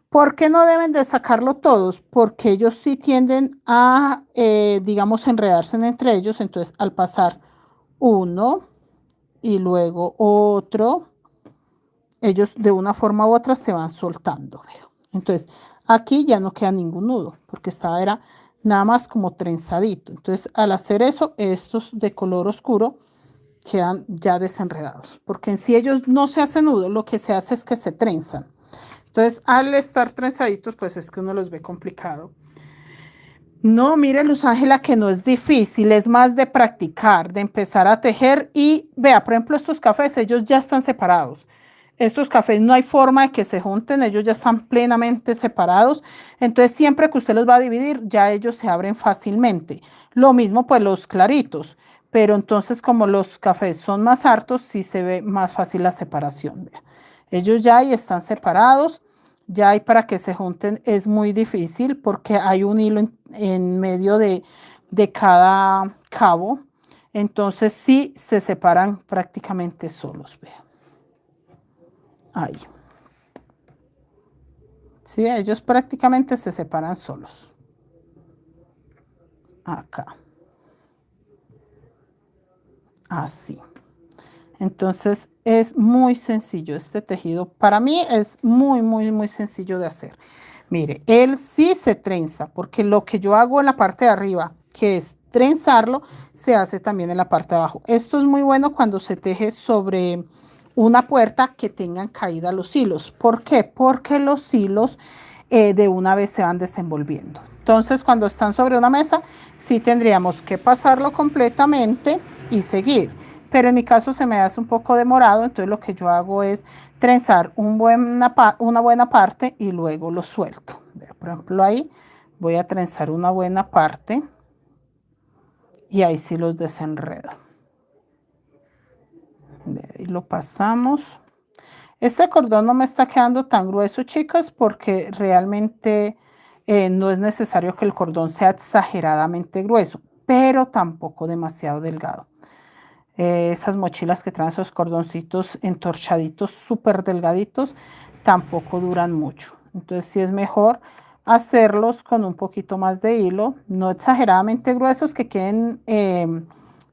¿Por qué no deben de sacarlo todos? Porque ellos sí tienden a, digamos, enredarse entre ellos. Entonces, al pasar uno y luego otro, ellos de una forma u otra se van soltando. Entonces, aquí ya no queda ningún nudo, porque era nada más como trenzadito. Entonces, al hacer eso, estos de color oscuro quedan ya desenredados, porque en sí ellos no se hacen nudo, lo que se hace es que se trenzan. Entonces, al estar trenzaditos, pues es que uno los ve complicado. No, mire, Luz Ángela, que no es difícil, es más de practicar, de empezar a tejer. Y vea, por ejemplo, estos cafés, ellos ya están separados. Estos cafés no hay forma de que se junten, ellos ya están plenamente separados. Entonces, siempre que usted los va a dividir, ya ellos se abren fácilmente. Lo mismo, pues, los claritos. Pero entonces, como los cafés son más hartos, sí se ve más fácil la separación. Vea. Ellos ya ahí están separados. Ya hay para que se junten es muy difícil porque hay un hilo en medio de cada cabo. Entonces sí se separan prácticamente solos. Vean. Ahí. Sí, ellos prácticamente se separan solos. Acá. Así. Entonces es muy sencillo este tejido. Para mí es muy, muy, muy sencillo de hacer. Mire, él sí se trenza porque lo que yo hago en la parte de arriba, que es trenzarlo, se hace también en la parte de abajo. Esto es muy bueno cuando se teje sobre una puerta que tengan caída los hilos. ¿Por qué? Porque los hilos de una vez se van desenvolviendo. Entonces, cuando están sobre una mesa, sí tendríamos que pasarlo completamente y seguir. pero en mi caso se me hace un poco demorado, entonces lo que yo hago es trenzar una buena parte y luego lo suelto. Por ejemplo, ahí voy a trenzar una buena parte y ahí sí los desenredo. Y lo pasamos. Este cordón no me está quedando tan grueso, chicas, porque realmente no es necesario que el cordón sea exageradamente grueso, pero tampoco demasiado delgado. Esas mochilas que traen esos cordoncitos entorchaditos, súper delgaditos, tampoco duran mucho. Entonces sí es mejor hacerlos con un poquito más de hilo, no exageradamente gruesos, que queden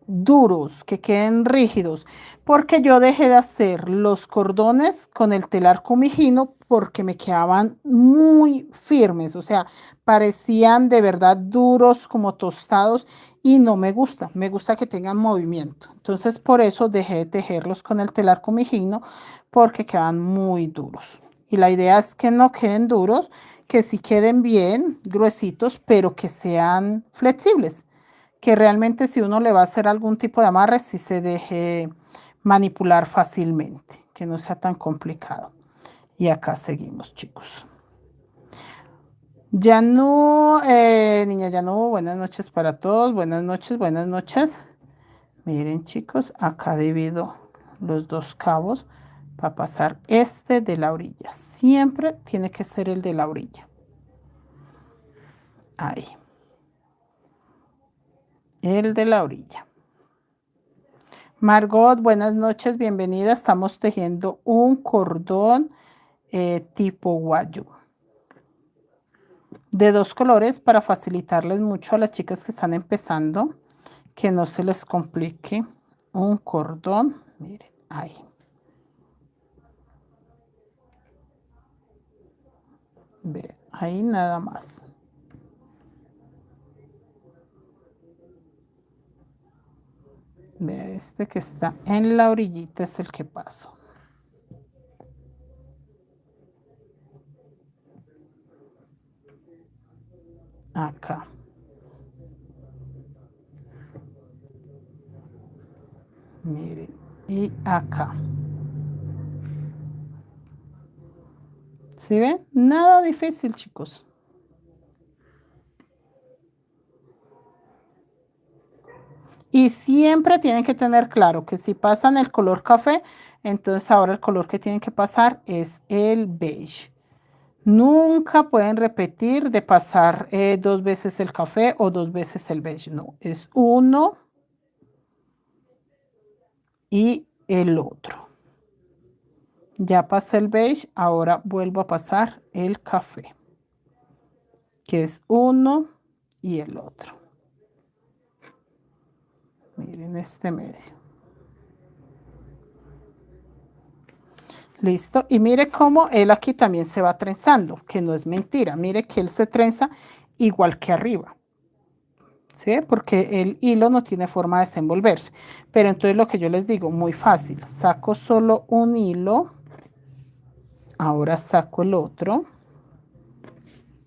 duros, que queden rígidos, porque yo dejé de hacer los cordones con el telar comijino porque me quedaban muy firmes, o sea, parecían de verdad duros como tostados y no me gusta que tengan movimiento. Entonces por eso dejé de tejerlos con el telar comijino porque quedan muy duros. Y la idea es que no queden duros, que sí queden bien gruesitos, pero que sean flexibles, que realmente si uno le va a hacer algún tipo de amarre, sí se deje manipular fácilmente, que no sea tan complicado. Y acá seguimos, chicos. Ya no, niña, ya no, buenas noches para todos, buenas noches, buenas noches. Miren, chicos, acá divido los dos cabos para pasar este de la orilla. Siempre tiene que ser el de la orilla. Ahí. El de la orilla. Margot, buenas noches, bienvenida. Estamos tejiendo un cordón tipo guayo de dos colores para facilitarles mucho a las chicas que están empezando, que no se les complique un cordón. Miren, ahí. Ve, ahí nada más. Ve, este que está en la orillita es el que paso. Acá. Miren, y acá. ¿Sí ven? Nada difícil, chicos. Y siempre tienen que tener claro que si pasan el color café, entonces ahora el color que tienen que pasar es el beige. Nunca pueden repetir de pasar dos veces el café o dos veces el beige. No, es uno y el otro. Ya pasé el beige, ahora vuelvo a pasar el café, que es uno y el otro. Miren este medio. Listo. Y mire cómo él aquí también se va trenzando, que no es mentira. Mire que él se trenza igual que arriba. ¿Sí? Porque el hilo no tiene forma de desenvolverse. Pero entonces lo que yo les digo, muy fácil. Saco solo un hilo. Ahora saco el otro.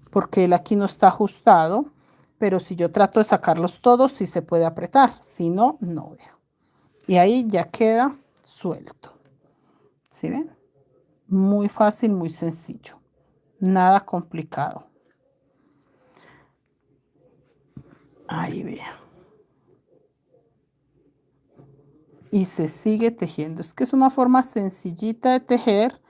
Porque él aquí no está ajustado. Pero si yo trato de sacarlos todos, sí se puede apretar. Si no, no veo. Y ahí ya queda suelto. ¿Sí ven? Muy fácil, muy sencillo. Nada complicado. Ahí vea. Y se sigue tejiendo. Es que es una forma sencillita de tejer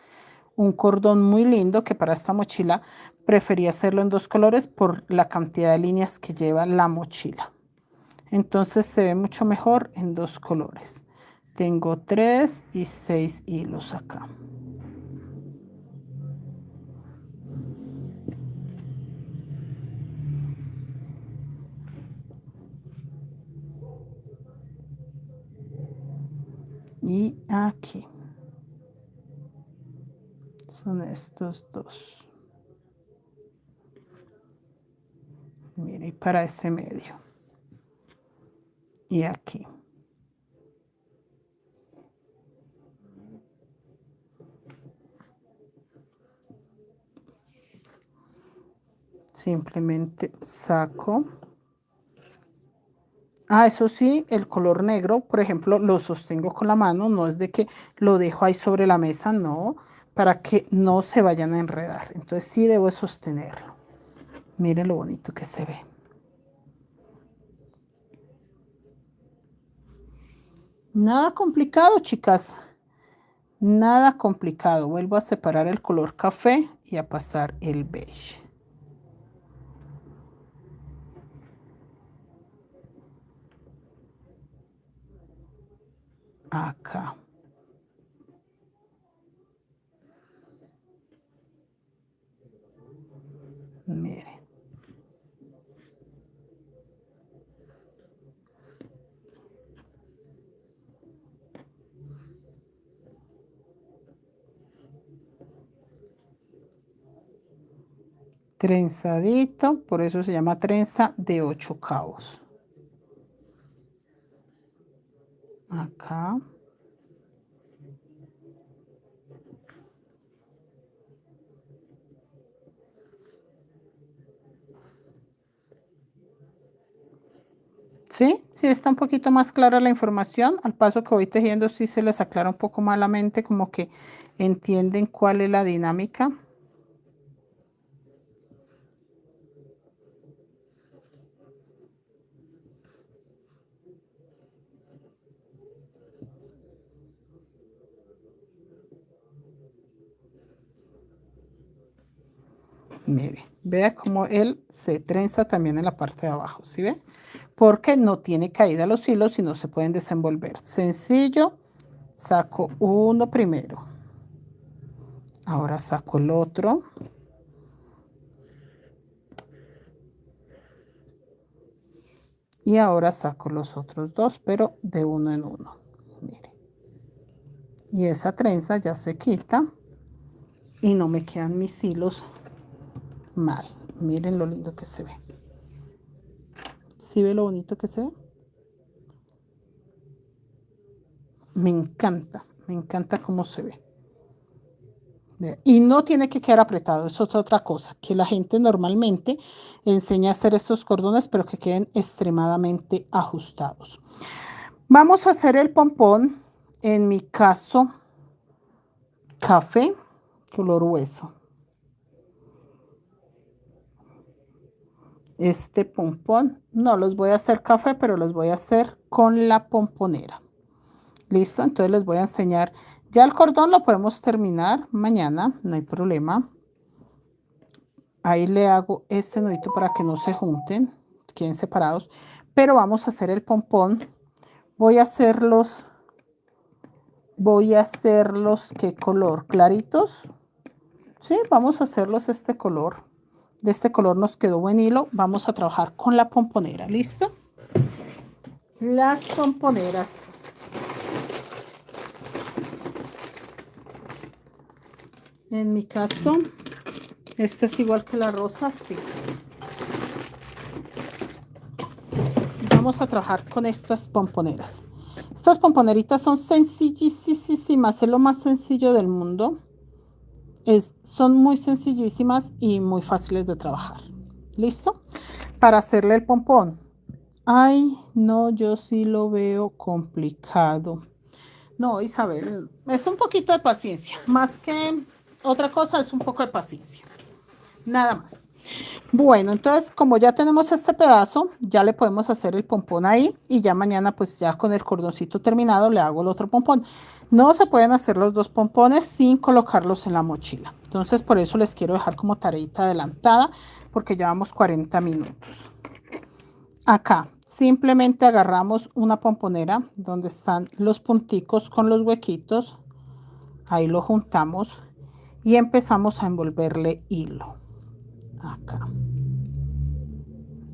un cordón muy lindo, que para esta mochila preferí hacerlo en dos colores por la cantidad de líneas que lleva la mochila. Entonces se ve mucho mejor en dos colores. Tengo 3 y 6 hilos acá. Y aquí son estos dos. Mire, y para ese medio. Y aquí. Simplemente saco Ah, eso sí, el color negro, por ejemplo, lo sostengo con la mano, no es de que lo dejo ahí sobre la mesa, no, para que no se vayan a enredar. Entonces sí debo sostenerlo. Miren lo bonito que se ve. Nada complicado, chicas. Nada complicado. Vuelvo a separar el color café y a pasar el beige. Acá. Miren. Trenzadito, por eso se llama trenza de 8 cabos. Acá. Sí, sí está un poquito más clara la información. Al paso que voy tejiendo, sí se les aclara un poco más la mente, como que entienden cuál es la dinámica. Mire, vea cómo él se trenza también en la parte de abajo, ¿sí ve? Porque no tiene caída los hilos y no se pueden desenvolver. Sencillo, saco uno primero. Ahora saco el otro. Y ahora saco los otros dos, pero de uno en uno. Mire. Y esa trenza ya se quita y no me quedan mis hilos mal. Miren lo lindo que se ve. ¿Sí ve lo bonito que se ve? Me encanta cómo se ve. Vea, y no tiene que quedar apretado, eso es otra cosa, que la gente normalmente enseña a hacer estos cordones, pero que queden extremadamente ajustados. Vamos a hacer el pompón, en mi caso, café, color hueso. Este pompón, no los voy a hacer café, pero los voy a hacer con la pomponera. Listo, entonces les voy a enseñar. Ya el cordón lo podemos terminar mañana, no hay problema. Ahí le hago este nudito para que no se junten, queden separados. Pero vamos a hacer el pompón. Voy a hacerlos, ¿qué color? ¿Claritos? Sí, vamos a hacerlos este color. De este color nos quedó buen hilo. Vamos a trabajar con la pomponera, ¿listo? Las pomponeras. En mi caso, este es igual que la rosa, sí. Vamos a trabajar con estas pomponeras. Estas pomponeritas son sencillísimas, es lo más sencillo del mundo. Son muy sencillísimas y muy fáciles de trabajar. ¿Listo? Para hacerle el pompón. Ay, no, yo sí lo veo complicado. No, Isabel, es un poquito de paciencia. Más que otra cosa, es un poco de paciencia. Nada más. Bueno, entonces como ya tenemos este pedazo, ya le podemos hacer el pompón ahí y ya mañana pues ya con el cordoncito terminado le hago el otro pompón. No se pueden hacer los dos pompones sin colocarlos en la mochila. Entonces por eso les quiero dejar como tareita adelantada porque llevamos 40 minutos. Acá simplemente agarramos una pomponera donde están los punticos con los huequitos. Ahí lo juntamos y empezamos a envolverle hilo. Acá.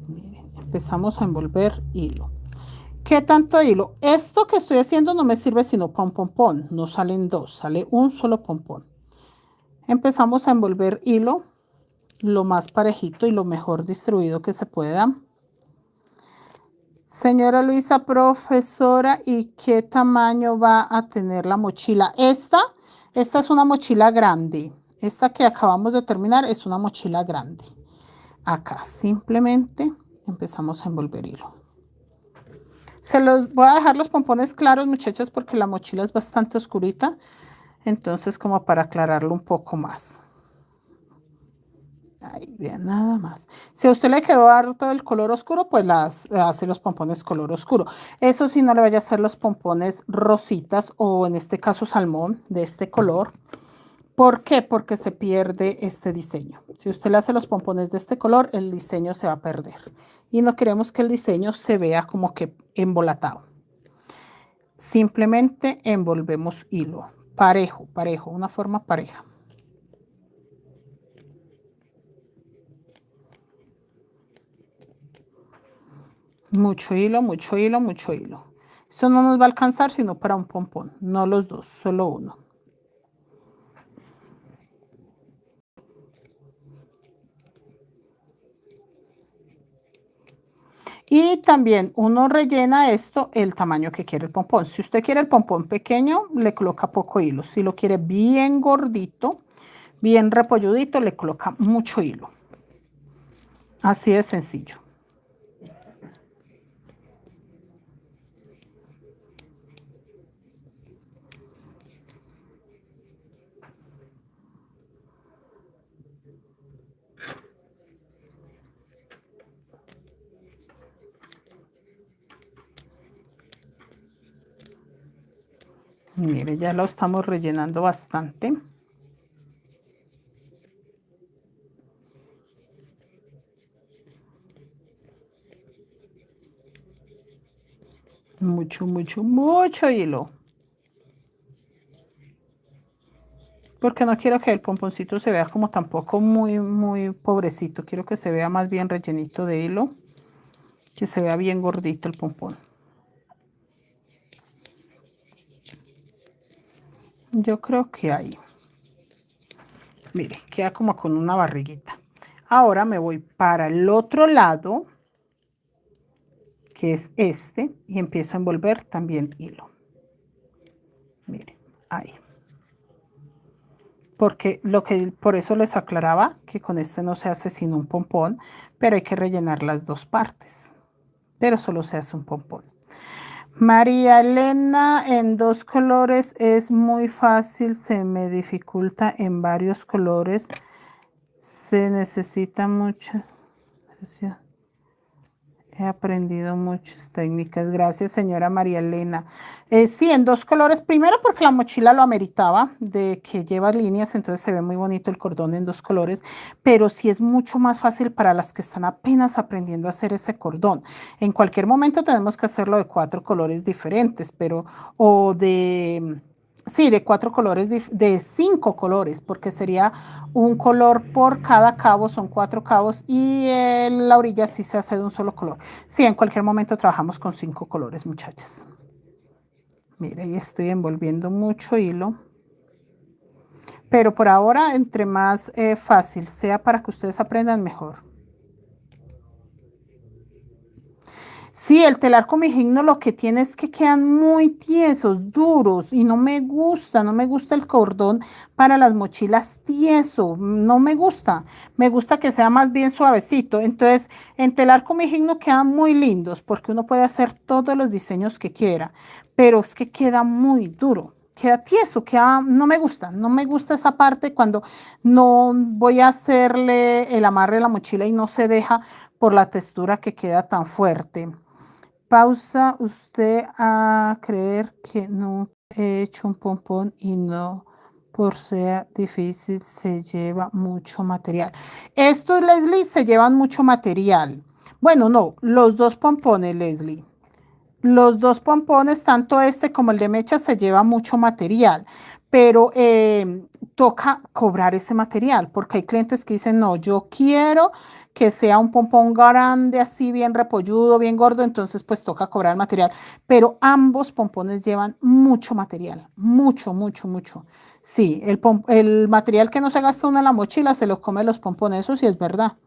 Miren, empezamos a envolver hilo. ¿Qué tanto hilo? Esto que estoy haciendo no me sirve sino para un pompón. No salen dos, sale un solo pompón. Empezamos a envolver hilo lo más parejito y lo mejor distribuido que se pueda. Señora Luisa, profesora, ¿y qué tamaño va a tener la mochila? Esta es una mochila grande. Esta que acabamos de terminar es una mochila grande. Acá simplemente empezamos a envolver hilo. Se los voy a dejar los pompones claros, muchachas, porque la mochila es bastante oscurita. Entonces, como para aclararlo un poco más. Ahí, vean, nada más. Si a usted le quedó harto el color oscuro, pues hace los pompones color oscuro. Eso sí, no le vaya a hacer los pompones rositas o en este caso salmón de este color. ¿Por qué? Porque se pierde este diseño. Si usted le hace los pompones de este color, el diseño se va a perder. Y no queremos que el diseño se vea como que embolatado. Simplemente envolvemos hilo. Parejo, parejo, una forma pareja. Mucho hilo, mucho hilo, mucho hilo. Esto no nos va a alcanzar sino para un pompón, no los dos, solo uno. Y también uno rellena esto el tamaño que quiere el pompón. Si usted quiere el pompón pequeño, le coloca poco hilo. Si lo quiere bien gordito, bien repolludito, le coloca mucho hilo. Así de sencillo. Mire, ya lo estamos rellenando bastante. Mucho, mucho, mucho hilo. Porque no quiero que el pomponcito se vea como tampoco muy, muy pobrecito. Quiero que se vea más bien rellenito de hilo. Que se vea bien gordito el pompón. Yo creo que ahí. Mire, queda como con una barriguita. Ahora me voy para el otro lado, que es este, y empiezo a envolver también hilo. Mire, ahí. Porque por eso les aclaraba que con este no se hace sino un pompón, pero hay que rellenar las dos partes. Pero solo se hace un pompón. María Elena, en dos colores es muy fácil, se me dificulta en varios colores. Se necesita mucha. He aprendido muchas técnicas. Gracias, señora María Elena. Sí, en dos colores. Primero porque la mochila lo ameritaba, de que lleva líneas, entonces se ve muy bonito el cordón en dos colores, pero sí es mucho más fácil para las que están apenas aprendiendo a hacer ese cordón. En cualquier momento tenemos que hacerlo de cuatro colores diferentes, pero, o de... Sí, de cuatro colores, de cinco colores, porque sería un color por cada cabo, son cuatro cabos, y la orilla sí se hace de un solo color. Sí, en cualquier momento trabajamos con cinco colores, muchachas. Mire, ahí estoy envolviendo mucho hilo. Pero por ahora, entre más fácil sea para que ustedes aprendan, mejor. Sí, el telar comejigno lo que tiene es que quedan muy tiesos, duros, y no me gusta, no me gusta el cordón para las mochilas tieso, no me gusta que sea más bien suavecito. Entonces, en telar comejigno quedan muy lindos porque uno puede hacer todos los diseños que quiera, pero es que queda muy duro. Queda tieso, no me gusta esa parte cuando no voy a hacerle el amarre de la mochila y no se deja por la textura que queda tan fuerte. Pausa usted a creer que no he hecho un pompón y no por ser difícil se lleva mucho material. Estos, Leslie, se llevan mucho material. Bueno, no, los dos pompones, Leslie. Los dos pompones, tanto este como el de mecha, se lleva mucho material, pero toca cobrar ese material, porque hay clientes que dicen, no, yo quiero que sea un pompón grande, así bien repolludo, bien gordo, entonces pues toca cobrar el material. Pero ambos pompones llevan mucho material, mucho, mucho, mucho. Sí, el material que no se gasta uno en la mochila se lo come los pompones, eso sí es verdad.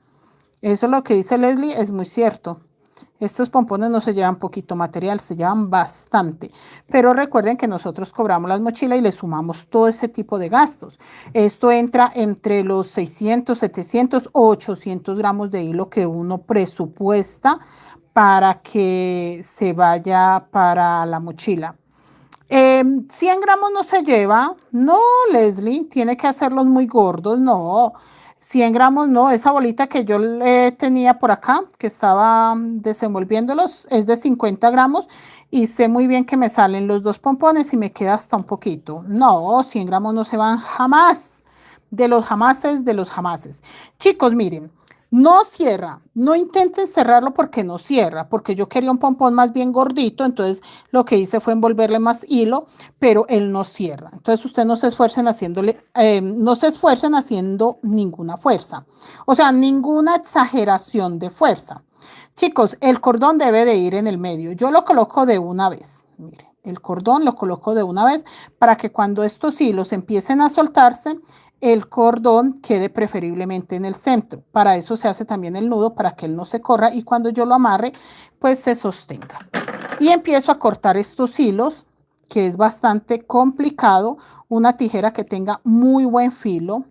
Eso lo que dice Leslie es muy cierto. Estos pompones no se llevan poquito material, se llevan bastante. Pero recuerden que nosotros cobramos las mochilas y le sumamos todo ese tipo de gastos. Esto entra entre los 600, 700 o 800 gramos de hilo que uno presupuesta para que se vaya para la mochila. 100 gramos no se lleva, no, Leslie, tiene que hacerlos muy gordos, no, 100 gramos no, esa bolita que yo tenía por acá, que estaba desenvolviéndolos, es de 50 gramos y sé muy bien que me salen los 2 pompones y me queda hasta un poquito. No, 100 gramos no se van jamás, de los jamases, de los jamases. Chicos, miren. No cierra, no intenten cerrarlo porque no cierra, porque yo quería un pompón más bien gordito, entonces lo que hice fue envolverle más hilo, pero él no cierra. Entonces ustedes no se esfuercen haciéndole, no se esfuercen haciendo ninguna fuerza, o sea, ninguna exageración de fuerza. Chicos, el cordón debe de ir en el medio. Yo lo coloco de una vez, mire, el cordón lo coloco de una vez para que cuando estos hilos empiecen a soltarse, el cordón quede preferiblemente en el centro. Para eso se hace también el nudo, para que él no se corra y cuando yo lo amarre, pues se sostenga. Y empiezo a cortar estos hilos, que es bastante complicado. Una tijera que tenga muy buen filo.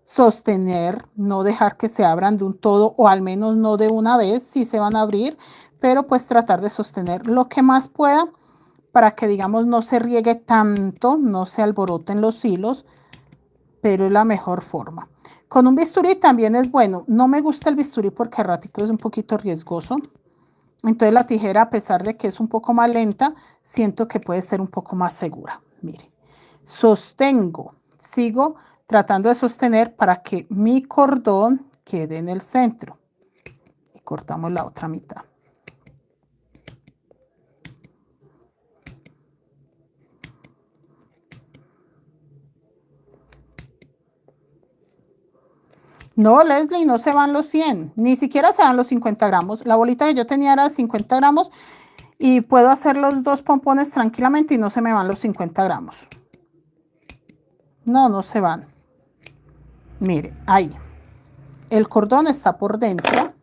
Sostener, no dejar que se abran de un todo o al menos no de una vez, si se van a abrir, pero pues tratar de sostener lo que más pueda para que digamos no se riegue tanto, no se alboroten los hilos, pero es la mejor forma. Con un bisturí también es bueno. No me gusta el bisturí porque a ratico es un poquito riesgoso. Entonces la tijera, a pesar de que es un poco más lenta, siento que puede ser un poco más segura. Mire, sostengo, sigo tratando de sostener para que mi cordón quede en el centro. Y cortamos la otra mitad. No, Leslie, no se van los 100, ni siquiera se van los 50 gramos. La bolita que yo tenía era de 50 gramos y puedo hacer los 2 pompones tranquilamente y no se me van los 50 gramos. No, no se van. Mire, ahí. El cordón está por dentro.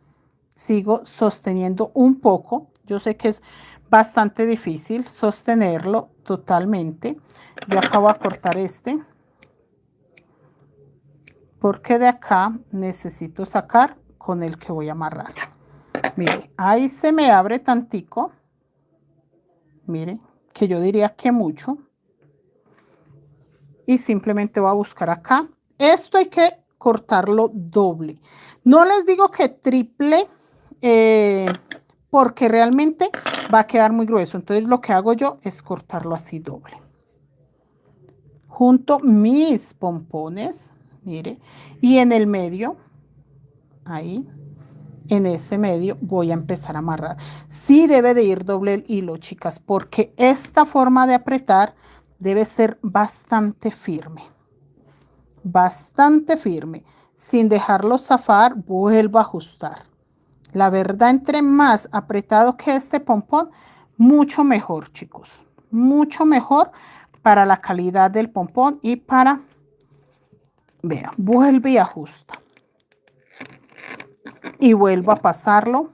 Sigo sosteniendo un poco. Yo sé que es bastante difícil sostenerlo totalmente. Yo acabo de cortar este, porque de acá necesito sacar con el que voy a amarrar. Mire, ahí se me abre tantico. Mire, que yo diría que mucho. Y simplemente voy a buscar acá. Esto hay que cortarlo doble. No les digo que triple, porque realmente va a quedar muy grueso. Entonces lo que hago yo es cortarlo así doble. Junto mis pompones, mire, y en el medio, ahí, en ese medio voy a empezar a amarrar. Sí debe de ir doble el hilo, chicas, porque esta forma de apretar debe ser bastante firme. Bastante firme. Sin dejarlo zafar, vuelvo a ajustar. La verdad, entre más apretado que este pompón, mucho mejor, chicos. Mucho mejor para la calidad del pompón y para... Vea, vuelve y ajusta. Y vuelvo a pasarlo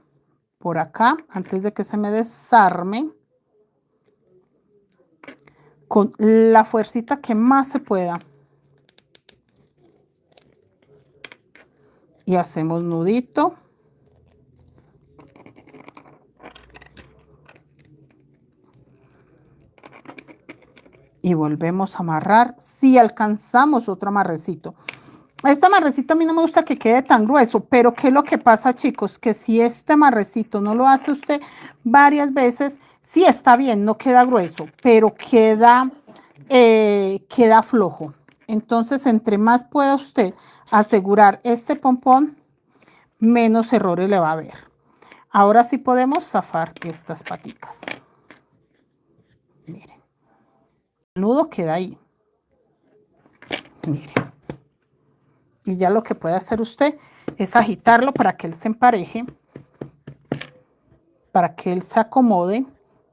por acá antes de que se me desarme. Con la fuercita que más se pueda. Y hacemos nudito. Y volvemos a amarrar si alcanzamos otro amarrecito. Este amarrecito a mí no me gusta que quede tan grueso, pero ¿qué es lo que pasa, chicos? Que si este amarrecito no lo hace usted varias veces, sí está bien, no queda grueso, pero queda flojo. Entonces, entre más pueda usted asegurar este pompón, menos errores le va a haber. Ahora sí podemos zafar estas paticas. Miren. El nudo queda ahí. Miren. Y ya lo que puede hacer usted es agitarlo para que él se empareje, para que él se acomode,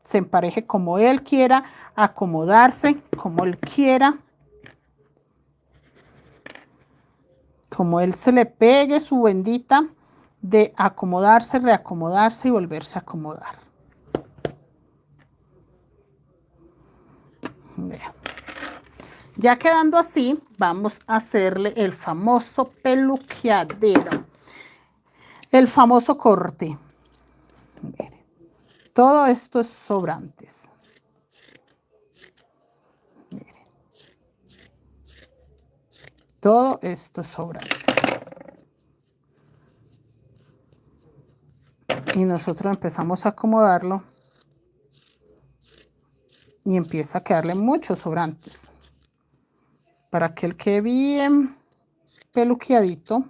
se empareje como él quiera, acomodarse como él quiera, como él se le pegue su bendita de acomodarse, reacomodarse y volverse a acomodar. Vea. Ya quedando así, vamos a hacerle el famoso peluqueadero, el famoso corte. Miren. Todo esto es sobrantes. Miren. Todo esto es sobrante. Y nosotros empezamos a acomodarlo y empieza a quedarle muchos sobrantes para que él quede bien peluqueadito.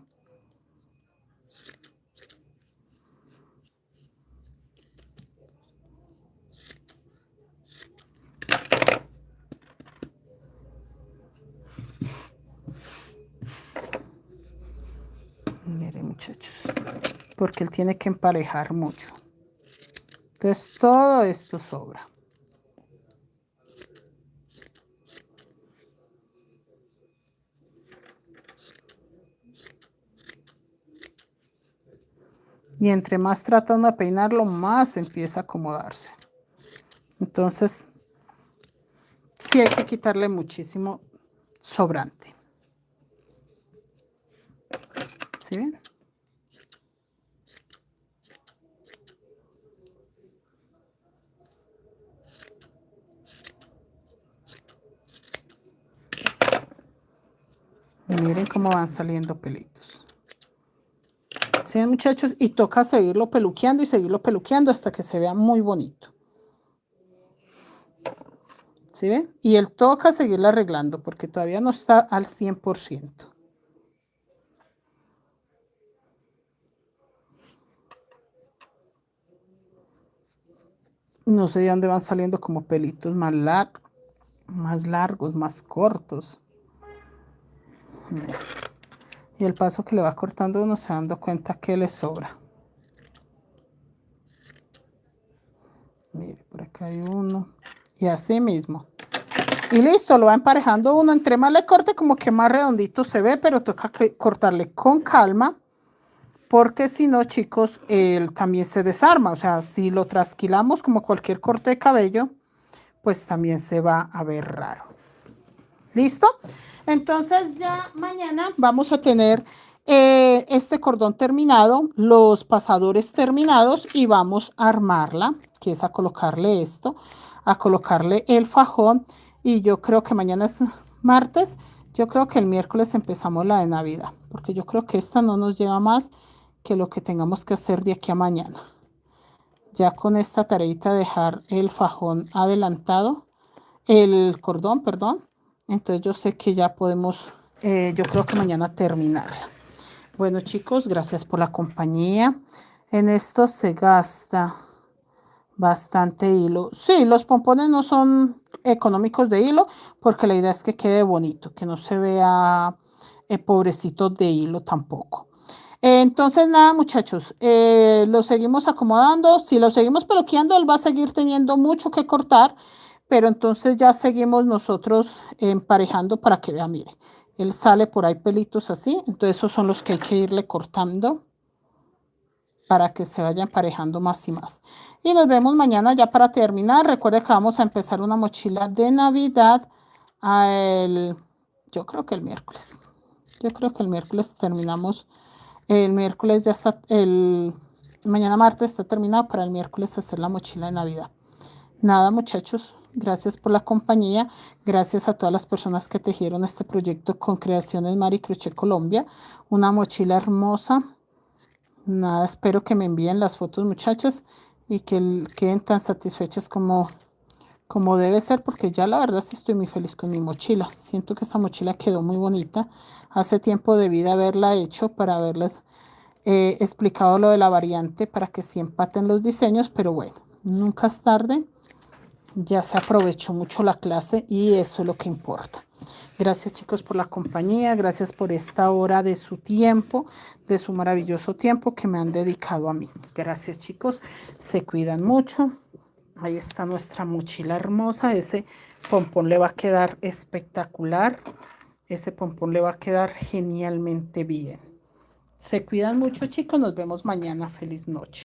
Miren, muchachos, porque él tiene que emparejar mucho. Entonces todo esto sobra. Y entre más tratando de peinarlo, más empieza a acomodarse. Entonces, sí hay que quitarle muchísimo sobrante. ¿Sí ven? Y miren cómo van saliendo pelitos. ¿Sí ven, muchachos? Y toca seguirlo peluqueando y seguirlo peluqueando hasta que se vea muy bonito. ¿Sí ven? Y él toca seguirlo arreglando porque todavía no está al 100%. No sé de dónde van saliendo como pelitos más largos, más cortos. Y el paso que le va cortando uno se dando cuenta que le sobra. Mire, por acá hay uno. Y así mismo. Y listo, lo va emparejando uno. Entre más le corte, como que más redondito se ve, pero toca cortarle con calma. Porque si no, chicos, él también se desarma. O sea, si lo trasquilamos como cualquier corte de cabello, pues también se va a ver raro. ¿Listo? Entonces ya mañana vamos a tener este cordón terminado, los pasadores terminados y vamos a armarla, que es a colocarle esto, a colocarle el fajón y yo creo que mañana es martes, yo creo que el miércoles empezamos la de Navidad, porque yo creo que esta no nos lleva más que lo que tengamos que hacer de aquí a mañana. Ya con esta tareita dejar el fajón adelantado, el cordón, perdón. Entonces yo sé que ya podemos, yo creo que mañana terminarla. Bueno chicos, gracias por la compañía. En esto se gasta bastante hilo. Sí, los pompones no son económicos de hilo porque la idea es que quede bonito, que no se vea pobrecito de hilo tampoco. Entonces nada muchachos, lo seguimos acomodando. Si lo seguimos peluqueando, él va a seguir teniendo mucho que cortar, pero entonces ya seguimos nosotros emparejando para que vea, mire, él sale por ahí pelitos así, entonces esos son los que hay que irle cortando para que se vaya emparejando más y más. Y nos vemos mañana ya para terminar. Recuerde que vamos a empezar una mochila de Navidad yo creo que el miércoles. Yo creo que el miércoles terminamos. El miércoles ya está, mañana martes está terminado para el miércoles hacer la mochila de Navidad. Nada, muchachos, gracias por la compañía. Gracias a todas las personas que tejieron este proyecto con Creaciones Mari Crochet Colombia. Una mochila hermosa. Nada, espero que me envíen las fotos, muchachos, y que queden tan satisfechas como debe ser, porque ya la verdad sí estoy muy feliz con mi mochila. Siento que esta mochila quedó muy bonita. Hace tiempo debí de haberla hecho para haberles explicado lo de la variante para que sí empaten los diseños, pero bueno, nunca es tarde. Ya se aprovechó mucho la clase y eso es lo que importa. Gracias chicos por la compañía, gracias por esta hora de su tiempo, de su maravilloso tiempo que me han dedicado a mí. Gracias chicos, se cuidan mucho. Ahí está nuestra mochila hermosa, ese pompón le va a quedar espectacular, ese pompón le va a quedar genialmente bien. Se cuidan mucho chicos, nos vemos mañana, feliz noche.